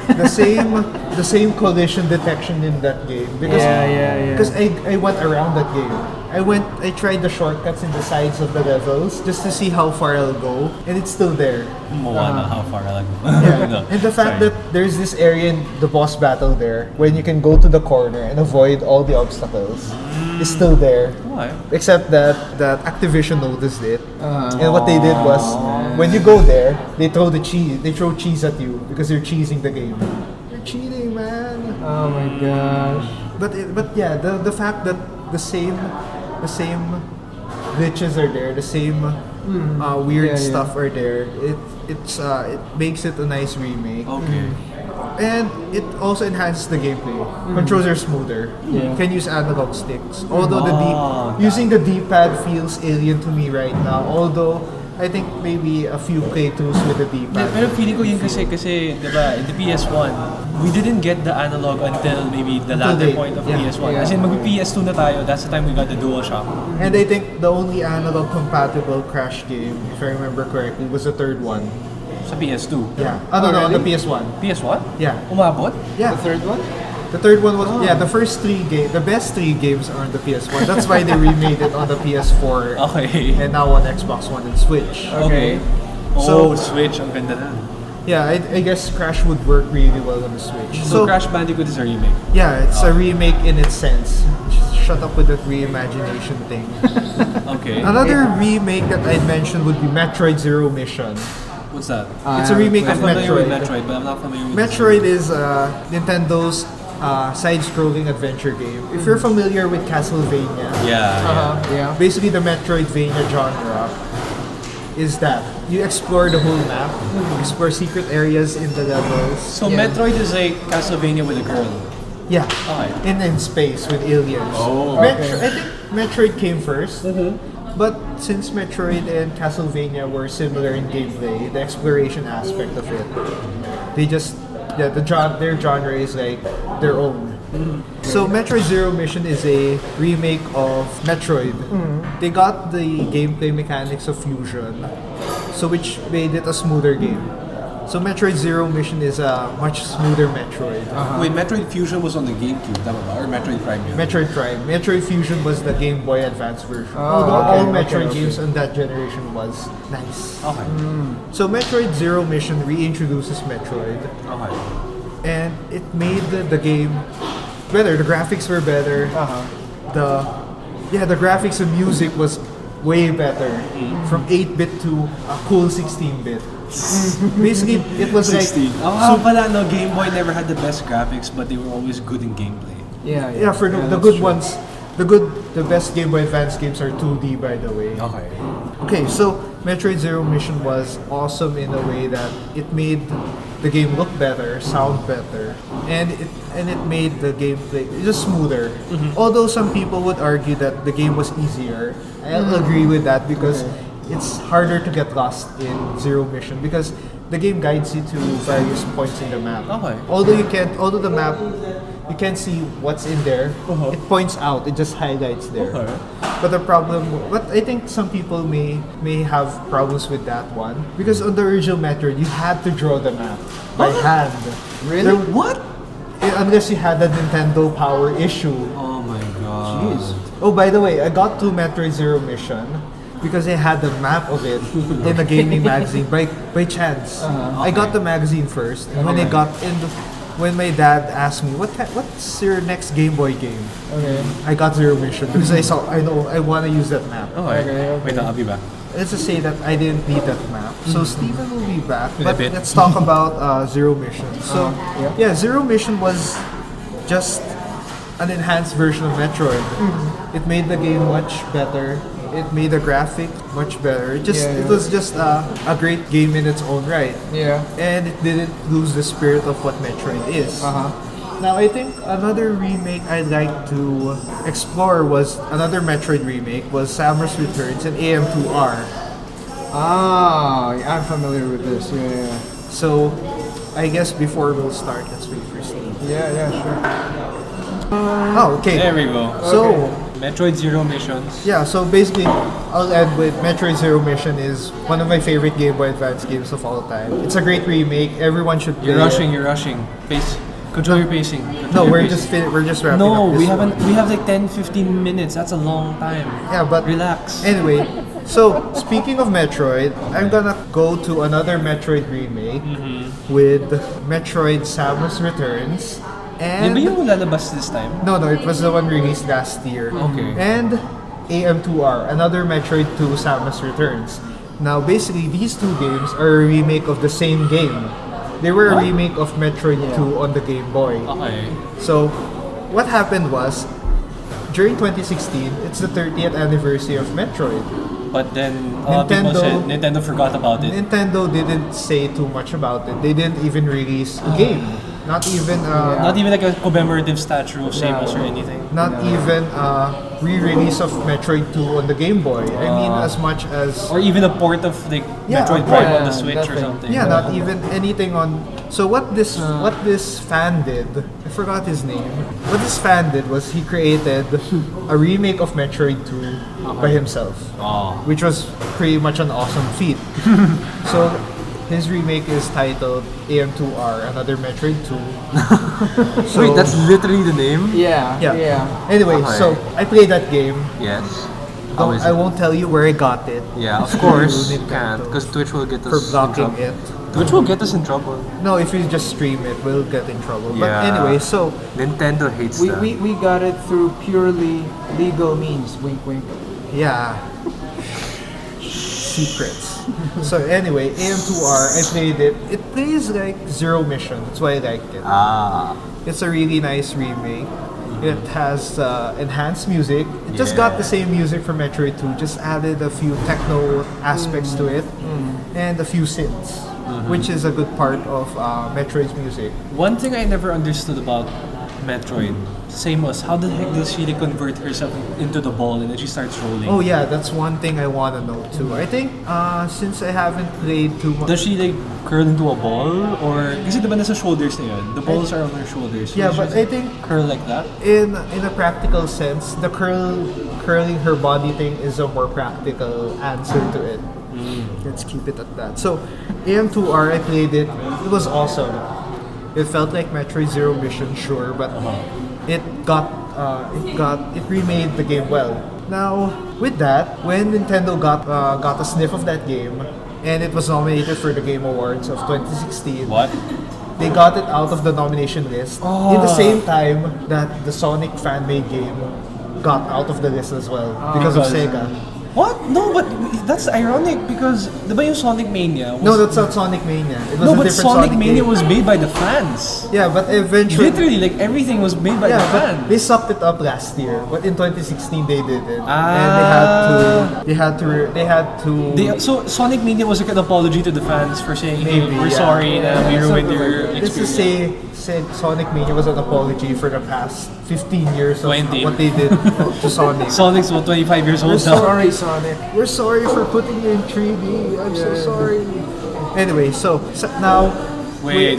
the same collision detection in that game. Because I went around that game. I tried the shortcuts in the sides of the levels just to see how far I'll go, and it's still there. How far I'll go. No. And the fact that there's this area in the boss battle there when you can go to the corner and avoid all the obstacles is still there. Why? Except that Activision noticed it. And what they did was when you go there, they throw cheese at you because you're cheesing the game. You're cheating, man. Oh my gosh. But yeah, the fact that the same glitches are there, the same weird stuff are there. It makes it a nice remake. Okay. And it also enhances the gameplay. Controls are smoother. You can use analog sticks. Although using the D-pad feels alien to me right now. Although I think maybe a few playthroughs with the D-pad. Pero feeling ko yun kasi diba, in the PS1, we didn't get the analog until maybe the latter point of PS1. As in mag-PS2 na tayo, that's the time we got the DualShock. And I think the only analog compatible Crash game, if I remember correctly, was the third one. Sa PS2? Yeah. No, on the PS1. PS1? Yeah. Umabot? Yeah. The third one? The third one was the first the best 3 games are on the PS1. That's why they remade it on the PS4. Okay. And now on Xbox One and Switch. Okay. So Switch, ang ganda na. Yeah, I guess Crash would work really well on the Switch. So Crash Bandicoot is a remake? Yeah, it's a remake in its sense. Shut up with that reimagination thing. Okay. Another remake that I'd mention would be Metroid Zero Mission. What's that? It's a remake I'm of familiar with Metroid. Metroid, but I'm not familiar with Metroid is Nintendo's side-scrolling adventure game. If you're familiar with Castlevania, basically the Metroidvania genre is that you explore the whole map, explore secret areas in the levels. So Metroid is like Castlevania with a girl. Yeah. Okay. In space with aliens. Oh. I think Metroid came first. But since Metroid and Castlevania were similar in gameplay, the exploration aspect of it, they just their genre is like their own. So Metroid Zero Mission is a remake of Metroid. They got the gameplay mechanics of Fusion, so which made it a smoother game. So Metroid Zero Mission is a much smoother Metroid. Wait, Metroid Fusion was on the GameCube, tama ba? Or Metroid Prime yun? Metroid Prime. Metroid Fusion was the Game Boy Advance version. Oh, Although okay, all Metroid okay. games on that generation was nice. Okay. So Metroid Zero Mission reintroduces Metroid, Okay. and it made the game better. The graphics were better. The graphics and music was way better, from 8-bit to a cool 16-bit. Basically, it was like Oh, pala, no, Game Boy never had the best graphics, but they were always good in gameplay. for the that's good true. ones. The best Game Boy Advance games are 2D, by the way. Okay. Okay, so Metroid Zero Mission was awesome in a way that it made the game look better, sound better, and it made the gameplay just smoother. Although some people would argue that the game was easier, I'll agree with that because it's harder to get lost in Zero Mission because the game guides you to various points in the map. Okay. Although the map you can't see what's in there, it points out, it just highlights there. Okay. But I think some people may have problems with that one because on the original Metroid you had to draw the map by hand. Really? What? Unless you had a Nintendo Power issue. Oh my god. Jeez. Oh, by the way, I got to Metroid Zero Mission because they had the map of it in a gaming magazine by chance. I got the magazine first, and when my dad asked me what's your next Game Boy game, I got Zero Mission because I want to use that map. Okay. Wait, I'll be back. Let's just say that I didn't need that map. So Steven will be back, In a but bit. let's talk about Zero Mission. So Zero Mission was just an enhanced version of Metroid. It made the game much better. It made the graphic much better. It was just a great game in its own right. Yeah. And it didn't lose the spirit of what Metroid is. Now I think another remake I'd like to explore was another Metroid remake was Samus Returns and AM2R. I'm familiar with this. Yeah. So I guess before we'll start, let's wait for Steve. Yeah, sure. Oh, okay. There we go. So Metroid Zero Missions. yeah, so basically I'll end with Metroid Zero Mission is one of my favorite Game Boy Advance games of all time. It's a great remake. Everyone should play You're rushing. Pace. Control your pacing. No, we're just wrapping No, up this one. we have like 10-15 minutes. That's a long time. Yeah, but Relax. anyway, so speaking of Metroid, I'm gonna go to another Metroid remake with Metroid Samus Returns Di ba and yung lalabas this time? no, it was the one released last year. Okay. And AM2R, another Metroid 2 Samus Returns. Now, basically, these two games are a remake of the same game. They were a remake of Metroid 2 on the Game Boy. Okay. So, what happened was, during 2016, it's the 30th anniversary of Metroid. But then people said Nintendo forgot about it. Nintendo didn't say too much about it. They didn't even release a game. Not even Not even like a commemorative statue of Samus or anything. not even a re-release of Metroid 2 on the Game Boy. I mean, as much as Or even a port of like Yeah, Metroid a Prime port. on the Switch or Nothing. something. yeah, not even anything on. So what this fan did, I forgot his name. What this fan did was he created a remake of Metroid 2 by himself, Oh. which was pretty much an awesome feat. So his remake is titled AM2R, another Metroid 2. So, Wait, that's literally the name? Yeah. Anyway, Okay. so I played that game. Yes. How is I it? won't tell you where I got it. Yeah, of course you Nintendo. can't, because Twitch will get For us in blocking trouble. it. Twitch will get us in trouble. No, if you just stream it, we'll get in trouble. But Yeah. anyway, so Nintendo hates that. We got it through purely legal means. Wink, wink. yeah. Secrets. So anyway, AM2R, I played it. It plays like Zero Mission. That's why I liked it. It's a really nice remake. It has enhanced music. It just got the same music from Metroid 2, just added a few techno aspects to it and a few synths, which is a good part of Metroid's music. One thing I never understood about Metroid. Samus, how the heck does she convert herself into the ball and then she starts rolling? Oh yeah, that's one thing I want to know too. I think since I haven't played too much. Does she like curl into a ball? Or, kasi diba nasa shoulders na yun? The balls are on her shoulders. So Yeah, does but she I think curl like that? in a practical sense, the curling her body thing is a more practical answer to it. Let's keep it at that. So, AM2R, I played it. It was awesome. It felt like Metroid Zero Mission, sure, but it remade the game well. Now, with that, when Nintendo got a sniff of that game, and it was nominated for the Game Awards of 2016. What? They got it out of the nomination list in the same time that the Sonic fan-made game got out of the list as well because of Sega. What? No, but that's ironic because diba yung Sonic Mania was... No, that's not Sonic Mania. It was No, a but different Sonic Mania game. was made by the fans. Yeah, but eventually... Literally, like everything was made by the Yeah, but fans. they sucked it up last year. But in 2016 they did it, Ah. and they had to. So Sonic Mania was like an apology to the fans for saying, hey, Maybe, we're yeah. sorry that we ruined Something your like that. Let's just experience. say Sonic Mania was an apology for the past 15 years of 20. what they did to Sonic. Sonic's what, 25 years old We're now? sorry, Sonic. We're sorry for putting you in 3D. I'm so sorry. Anyway, so now. Wait.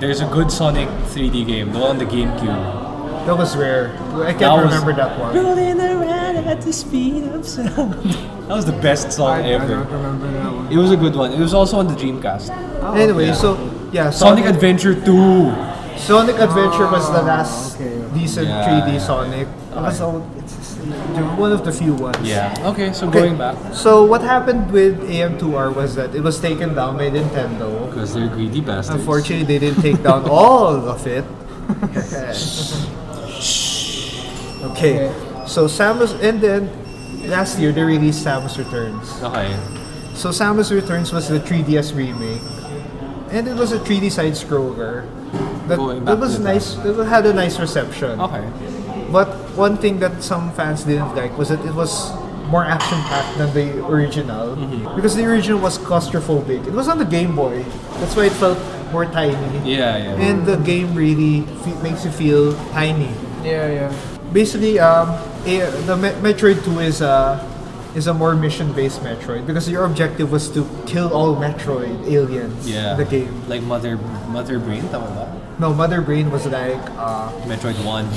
There's a good Sonic 3D game, the one on the GameCube. That was rare. I That can't was- remember that one. Rolling around at the speed of sound. That was the best song I ever. don't remember that one. It was a good one. It was also on the Dreamcast. Anyway, yeah. so yeah, Sonic Adventure 2. Sonic Adventure was the last okay. decent Yeah, 3D yeah. Sonic. It's one of the few ones. Yeah. Okay, so Okay, going back. So what happened with AM2R was that it was taken down by Nintendo. Because they're greedy bastards. Unfortunately, they didn't take down all of it. Okay, so Samus, and then last year they released Samus Returns. Okay. So Samus Returns was the 3DS remake, and it was a 3D side scroller. Going back That was to nice. It had a nice reception. Okay. But one thing that some fans didn't like was that it was more action-packed than the original. Because the original was claustrophobic. It was on the Game Boy. That's why it felt more tiny. Yeah, yeah. And the game really makes you feel tiny. Yeah. Basically, the Metroid 2 is a more mission-based Metroid because your objective was to kill all Metroid aliens Yeah. in the game. Like Mother Brain, tama ba? No, Mother Brain was like, Metroid 1.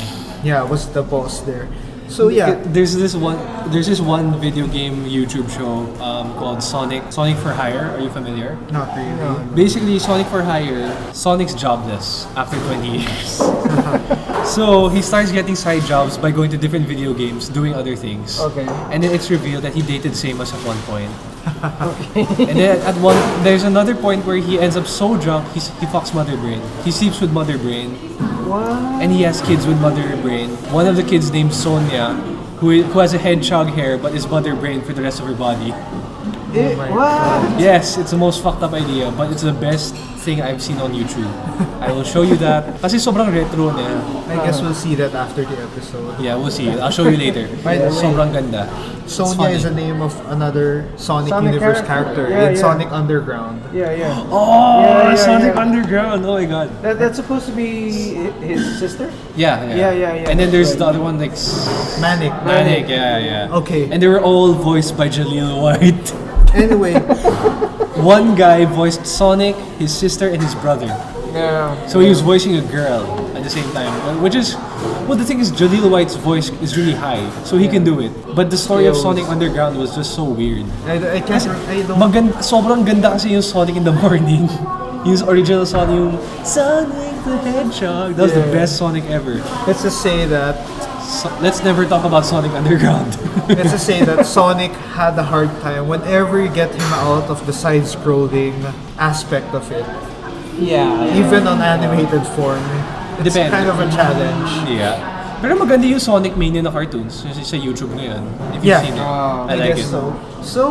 was the boss there. So yeah, There's this one video game YouTube show called Sonic for Hire. Are you familiar? not really. Basically, Sonic for Hire, Sonic's jobless after 20 years. So he starts getting side jobs by going to different video games, doing other things. Okay. And then it's revealed that he dated Samus at one point. And then there's another point where he ends up so drunk, he fucks Mother Brain. He sleeps with Mother Brain. What? And he has kids with Mother Brain. One of the kids named Sonia, who has a hedgehog hair but is Mother Brain for the rest of her body. What? Yes, it's the most fucked up idea, but it's the best thing I've seen on YouTube. I will show you that. Kasi sobrang retro niya. I guess we'll see that after the episode. Yeah, we'll see. I'll show you later. By the way, Sobrang ganda. It's Sonia funny. is the name of another Sonic Sonic Universe character. character Yeah, in yeah. Sonic Underground. Yeah. Oh, Yeah, Sonic yeah. Underground. Oh my god. That's supposed to be his sister? Yeah. Yeah. And then there's Right. the other one like Manic. Manic. Yeah. Okay. And they were all voiced by Jaleel White. Anyway, One guy voiced Sonic, his sister, and his brother. Yeah. So he was voicing a girl at the same time, which is, well, the thing is, Jaleel White's voice is really high, so he can do it. But the story of Sonic Underground was just so weird. I don't. Sobrang ganda kasi yung Sonic in the morning. Yung original Sonic, yung Sonic the Hedgehog. That was the Yeah. best Sonic ever. Let's just say that. Let's never talk about Sonic Underground. Let's just say that Sonic had a hard time whenever you get him out of the side-scrolling aspect of it. Yeah. Even on animated form, it's Depende. kind of a challenge. Yeah. Pero maganda yung Sonic Mania na cartoons sa YouTube ngayon. If you've Yeah. seen it. Ah, I I like guess it. so. So,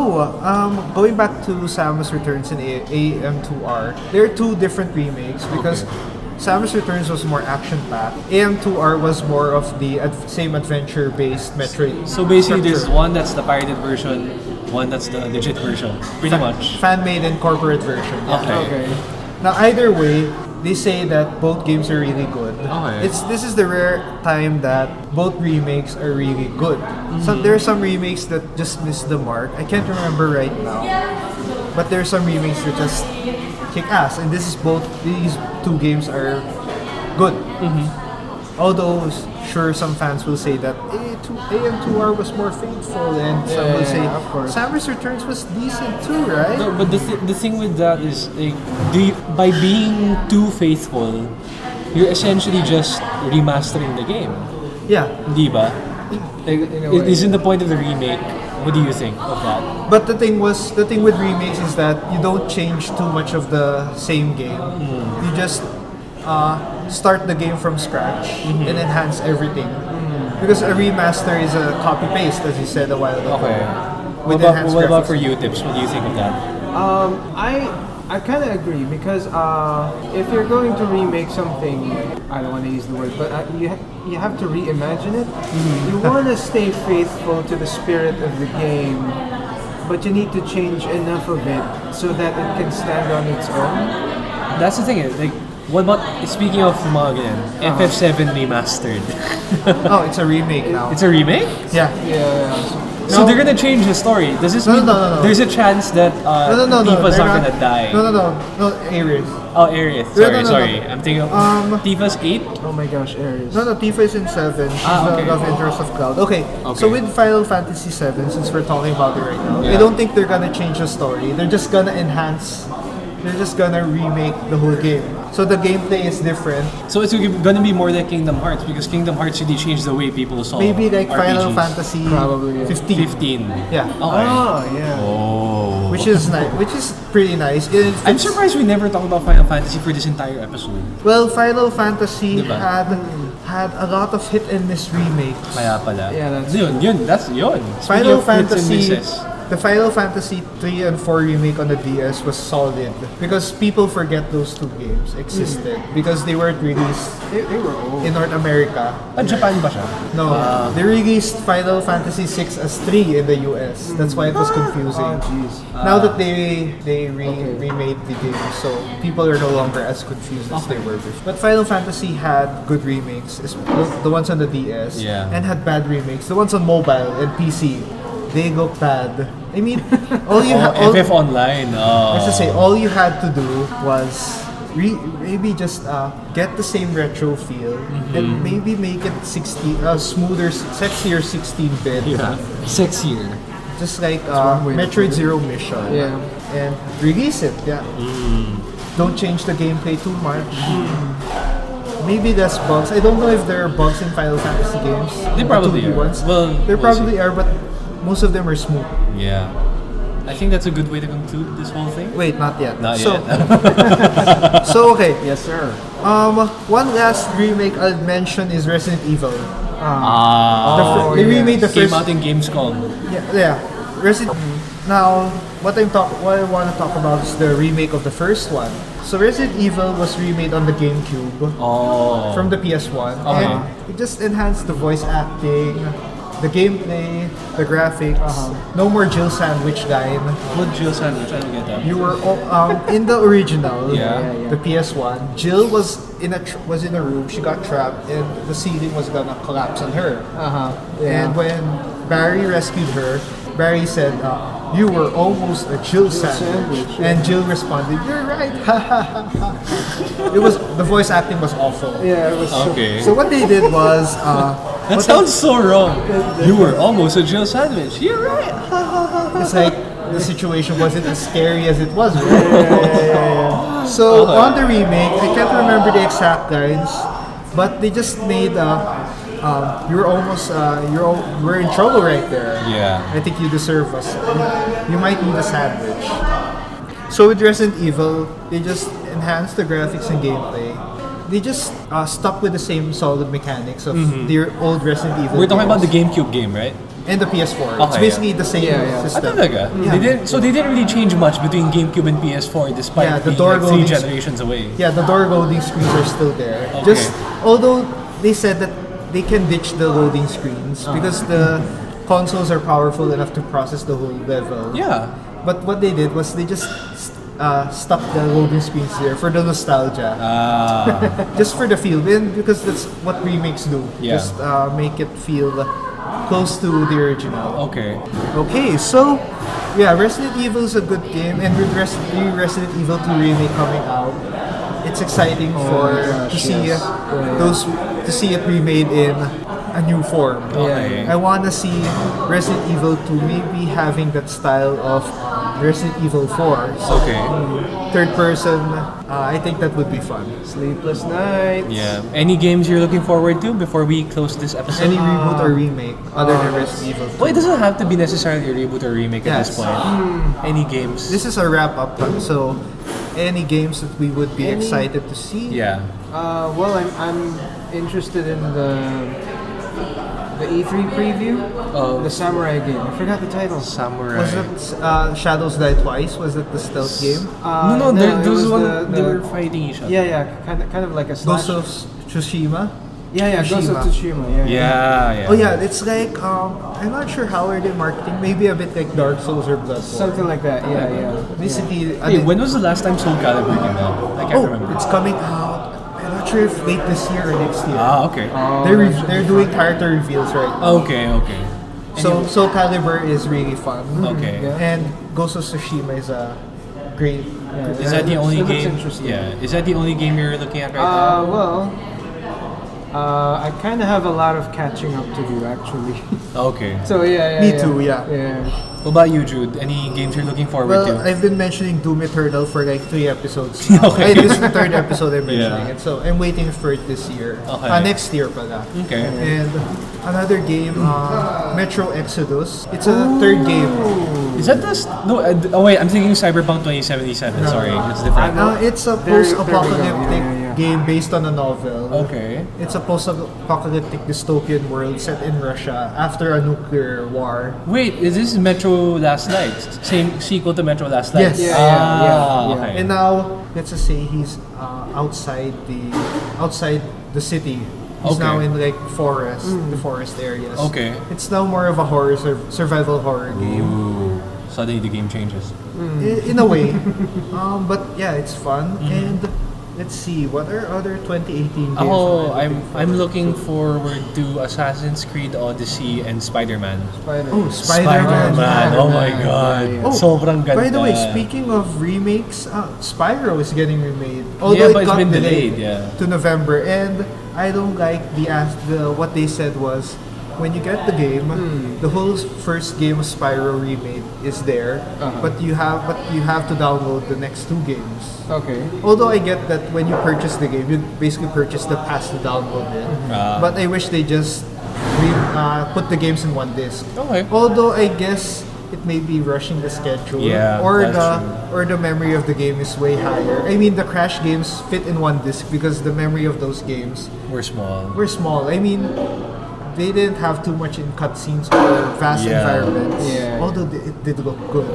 going back to Samus Returns and AM2R, there are two different remakes because Samus Returns was more action-packed. AM2R was more of the same adventure-based Metroid. So basically, there's structure. one that's the pirated version, one that's the legit version. Pretty much. Fan-made and corporate version. Okay. Okay. Now, either way, they say that both games are really good. Okay. This is the rare time that both remakes are really good. So there are some remakes that just miss the mark. I can't remember right now, but there are some remakes that just kick ass, and this is both. These two games are good. Although sure, some fans will say that AM2R was more faithful, and some will say of course. Samus Returns was decent too, right? No, but the thing with that is, like, by being too faithful, you're essentially just remastering the game. Yeah. Di ba? Like, In a way. isn't the point of the remake? What do you think of that? But the thing with remakes is that you don't change too much of the same game. You just start the game from scratch and enhance everything. Because a remaster is a copy paste, as you said a while ago. Okay. With What enhanced about graphics. for you, Tips? What do you think of that? I kind of agree because if you're going to remake something, I don't want to use the word, but you have to reimagine it. You want to stay faithful to the spirit of the game, but you need to change enough of it so that it can stand on its own. That's the thing. Like, what about, speaking of mga ganyan, FF7 remastered? Oh, it's a remake now. It's a remake? Yeah. Yeah. So they're gonna change the story. Does this No, mean no. there's a chance that No. Tifa's they're not gonna die? No, Ares. Oh, Aerith. No, Sorry, no. sorry. I'm thinking of Tifa's 8? Oh my gosh, Ares. No, Tifa is in 7. She's okay. the love interest of Cloud. Okay, so with Final Fantasy 7, since we're talking about it right now, I Yeah. don't think they're gonna change the story. They're just gonna enhance. They're just gonna remake the whole game. So the gameplay is different. So it's gonna be more like Kingdom Hearts, because Kingdom Hearts really changed the way people saw Maybe like Final RPGs. Fantasy Probably, yeah. 15. 15. Yeah. Okay. Oh yeah. Oh. Which is nice. Which is pretty nice. I'm surprised we never talked about Final Fantasy for this entire episode. Well, Final Fantasy Diba? had a lot of hit and miss remakes. Kaya pala. Yeah, that's That's yun. Speaking Final of hits and Fantasy, misses. the Final Fantasy 3 and 4 remake on the DS was solid because people forget those two games existed because they weren't released they were old. in North America. Japan ba siya? No, they released Final Fantasy 6 as 3 in the US. That's why it was confusing. Oh jeez. Now that they remade the game, so people are no longer as confused as they were before. But Final Fantasy had good remakes, the ones on the DS, Yeah. and had bad remakes. The ones on mobile and PC, they look bad. I mean, all you FF Online. Oh. let's just say all you had to do was maybe just get the same retro feel and maybe make it 16 smoother, sexier 16-bit. Yeah. Sexier. Just like one way to Metroid put it. Zero Mission. Yeah. And release it, yeah. Don't change the gameplay too much. Maybe there's bugs. I don't know if there are bugs in Final Fantasy games. They the probably 2D are. ones. Well, there we'll probably see. are, but most of them are smooth. Yeah. I think that's a good way to conclude this whole thing. Wait, not yet. Not so, yet. so okay. Yes, sir. One last remake I'll mention is Resident Evil. Ah. They remade the Came first. out in Gamescom. Yeah. Resident. Now, what I want to talk about is the remake of the first one. So Resident Evil was remade on the GameCube Oh. from the PS1, Okay. and it just enhanced the voice acting, the gameplay, the graphics. No more Jill Sandwich line. Good Jill Sandwich. I don't get that. You were in the original, Yeah. the PS1. Jill was in a room. She got trapped, and the ceiling was gonna collapse on her. Yeah. And when Barry rescued her, Barry said, "You were almost a Jill sandwich." sandwich, yeah. And Jill responded, "You're right." It was the voice acting was awful. Yeah, it was Okay. So what they did was, That sounds so wrong. You were almost a Jill Sandwich. You're right. it's like the situation wasn't as scary as it was. Right? So on the remake, I can't remember the exact lines, but they just made we're in trouble right there. Yeah. I think you deserve us. You might need a sandwich. So with Resident Evil, they just enhanced the graphics and gameplay. They just stuck with the same solid mechanics of their old Resident Evil. We're talking about the games. GameCube game, right? And the PS4. It's Okay, basically the same Yeah. system. Talaga? They didn't really change much between GameCube and PS4 despite Yeah, the being door like 3 loading generations away. Yeah, the door loading screens are still there. Okay. Just although they said that they can ditch the loading screens because the consoles are powerful enough to process the whole level. Yeah. But what they did was they just stuck the loading screens there for the nostalgia. Just for the feel, and because that's what remakes do. Yeah. Just make it feel close to the original. Okay. Okay, so yeah, Resident Evil is a good game, and with Resident Evil 2 remake coming out, it's exciting to see it remade in a new form. Okay. I want to see Resident Evil 2 maybe having that style of Resident Evil 4. So Okay. third person, I think that would be fun. Sleepless nights. Yeah. Any games you're looking forward to before we close this episode? Any reboot or remake other than Resident Evil 2. Well, it doesn't have to be necessarily a reboot or remake at this Yes. point. Any games? This is a wrap up, so any games that we would be excited to see. Yeah. Well, I'm interested in the E3 preview. The samurai game. I forgot the title. Samurai. Was it Shadows Die Twice? Was it the stealth game? no, it there was was one. They were fighting each other. Yeah, kind of like a slash. Ghost of Tsushima? Yeah, Ghost of Tsushima. Yeah. Oh yeah, it's like I'm not sure how are they marketing. Maybe a bit like Dark Souls or Bloodborne. Something like that. Yeah. Basically, Hey, when was the last time Soul Calibur came out? I can't remember. it's coming out. I'm not sure if late this year or next year. Okay. They're doing character reveals right now. Okay. So Soul Calibur is really fun. Okay. Yeah. And Ghost of Tsushima is a great. Is that the only It looks game? interesting. Yeah. Is that the only game you're looking at right now? Well, I kind of have a lot of catching up to do actually. Okay. So yeah. Me too, yeah. What about you, Jude? Any games you're looking forward Well, to? I've been mentioning Doom Eternal for like 3 episodes. Okay. This is the 3rd episode I'm mentioning Yeah. it, so I'm waiting for it this year. Okay. Next year pala. Okay. And another game, Metro Exodus. It's a 3rd game. Is that the... No, oh wait, I'm thinking Cyberpunk 2077. Sorry, it's different. It's a There we go. post-apocalyptic Yeah. game based on a novel. Okay. It's a post-apocalyptic dystopian world set in Russia after a nuclear war. Wait, is this Metro Last Light? Same sequel to Metro Last Light? Yes. Yeah. Okay. And now, let's just say he's outside the city. He's Okay. now in like the forest areas. Okay. It's now more of a horror survival horror game. Ooh. Suddenly the game changes. In a way. But yeah, it's fun. Mm-hmm. And let's see, what are other 2018 games? Oh, that I'm looking forward to Assassin's Creed Odyssey and Spider-Man. Oh, Spider-Man. Oh my god. Oh, Sobrang ganda. by the way, speaking of remakes, Spyro is getting remade. Yeah, but it it's got been delayed, yeah. to November, and I don't like what they said was when you get the game, the whole first game of Spyro remade is there, but you have to download the next 2 games. Okay. Although I get that when you purchase the game, you basically purchase the pass to download it. But I wish they just put the games in one disc. Okay. Although I guess it may be rushing the schedule, Yeah, or that's the memory of the game is way higher. I mean, the Crash games fit in one disc because the memory of those games We're small. were small. I mean, they didn't have too much in cutscenes or vast Yeah. environments. Yeah. Although it did look good.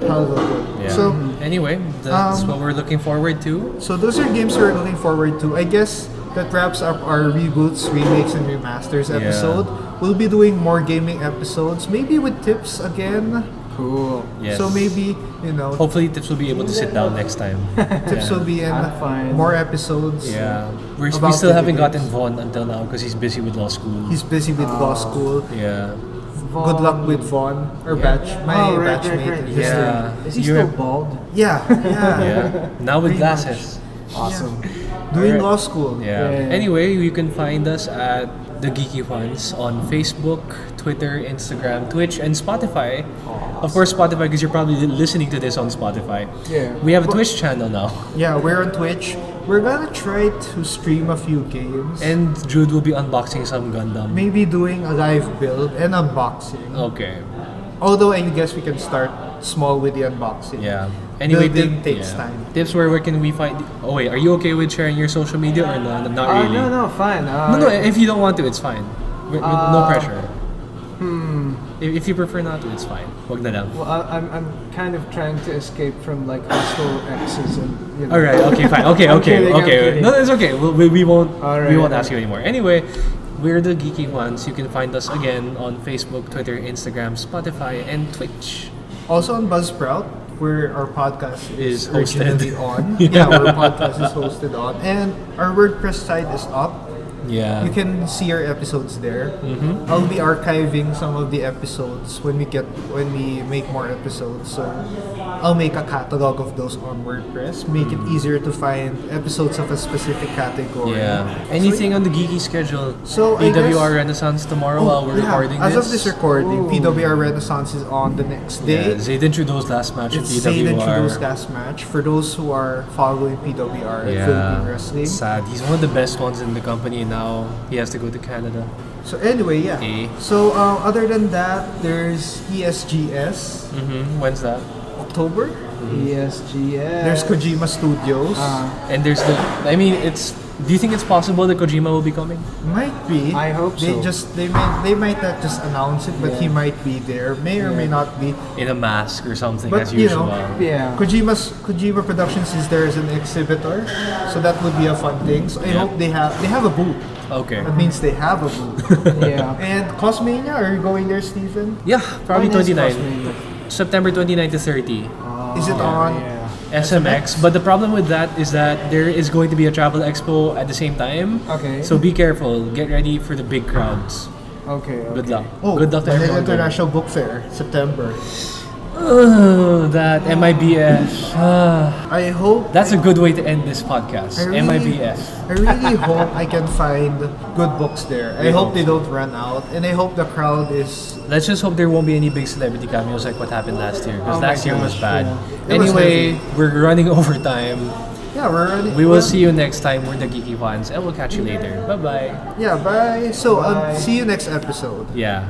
How look good. Yeah. So. Anyway, that's what we're looking forward to. So those are games we're looking forward to. I guess that wraps up our reboots, remakes, and remasters episode. We'll be doing more gaming episodes, maybe with tips again. Cool. Yes. So maybe, Hopefully Tips will be able to sit down next time. tips will be in I'm fine. more episodes. Yeah. We About still haven't video gotten games. Vaughn until now because he's busy with law school. He's busy with law school. Yeah. Good luck with Vaughn, our my right, batchmate right. in history. Yeah. Is he You're- still bald? Yeah. Yeah. Now with Pretty glasses. Awesome. Doing Alright. law school. Yeah. Yeah. Anyway, you can find us at the Geeky Juans on Facebook, Twitter, Instagram, Twitch, and Spotify. Of course, Spotify because you're probably listening to this on Spotify. Yeah. We have a Twitch channel now, Yeah, we're on Twitch. We're gonna try to stream a few games. and Jude will be unboxing some Gundam. Maybe doing a live build and unboxing. Okay. Although I guess we can start small with the unboxing. Yeah. Anyway, Building takes time. Tips, where can we find? Oh wait, are you okay with sharing your social media or no? Not really. No, fine. No, if you don't want to, it's fine. No pressure. If you prefer not to, it's fine. Wag na lang. Well, I'm kind of trying to escape from like hostile exes and All right. Okay. Fine. Okay. I'm Okay. kidding, I'm Okay. kidding. No, it's okay. We won't. All We right, won't all ask you anymore. Anyway, we're the Geeky Ones. You can find us again on Facebook, Twitter, Instagram, Spotify, and Twitch. Also on Buzzsprout, where our podcast Is is hosted. originally on. Yeah. Where our podcast is hosted on. And our WordPress site is up. Yeah. You can see our episodes there. Mm-hmm. I'll be archiving some of the episodes when we make more episodes. So I'll make a catalog of those on WordPress, make it easier to find episodes of a specific category. Yeah. Anything on the Geeky schedule? So I PWR guess- Renaissance tomorrow while we're recording as this. of this recording, PWR Renaissance is on the next day. Yeah, Zayd introduced last match of It's Zayd PWR. introduced last match. For those who are following PWR and Philippine Wrestling. Sad. He's one of the best ones in the company, and now he has to go to Canada. So anyway, yeah. Okay. So other than that, there's ESGS, When's that? October. ESGS. There's Kojima Studios. And there's the. I mean, it's. Do you think it's possible that Kojima will be coming? Might be. I hope they so. They might not just announce it, but he might be there. May or may not be. In a mask or something, But as you usual. know, Yeah. Kojima Productions is there as an exhibitor, so that would be a fun thing. So I Yeah. hope they have a booth. Okay. That means they have a booth. Yeah. And Cosmania, are you going there, Stephen? Yeah, probably When is 29. Cosmania? September 29 to 30. Is it on? Yeah. SMX. But the problem with that is that there is going to be a travel expo at the same time. Okay. So be careful. Get ready for the big crowds. Okay. Good luck. Oh, Good luck to Manila everyone. International Book Fair, September. That MIBF. I hope That's a good way to end this podcast. I really- MIBF. I really hope I can find good books there. I hope they don't run out, and I hope the crowd is. Let's just hope there won't be any big celebrity cameos like what happened last year. Because Oh my last year was gosh, bad. yeah. It was Anyway, heavy. we're running over time. Yeah, we're already. We will see you next time. We're the Geeky Juans, and we'll catch you later. Bye-bye. Yeah, bye. So Bye. see you next episode. Yeah.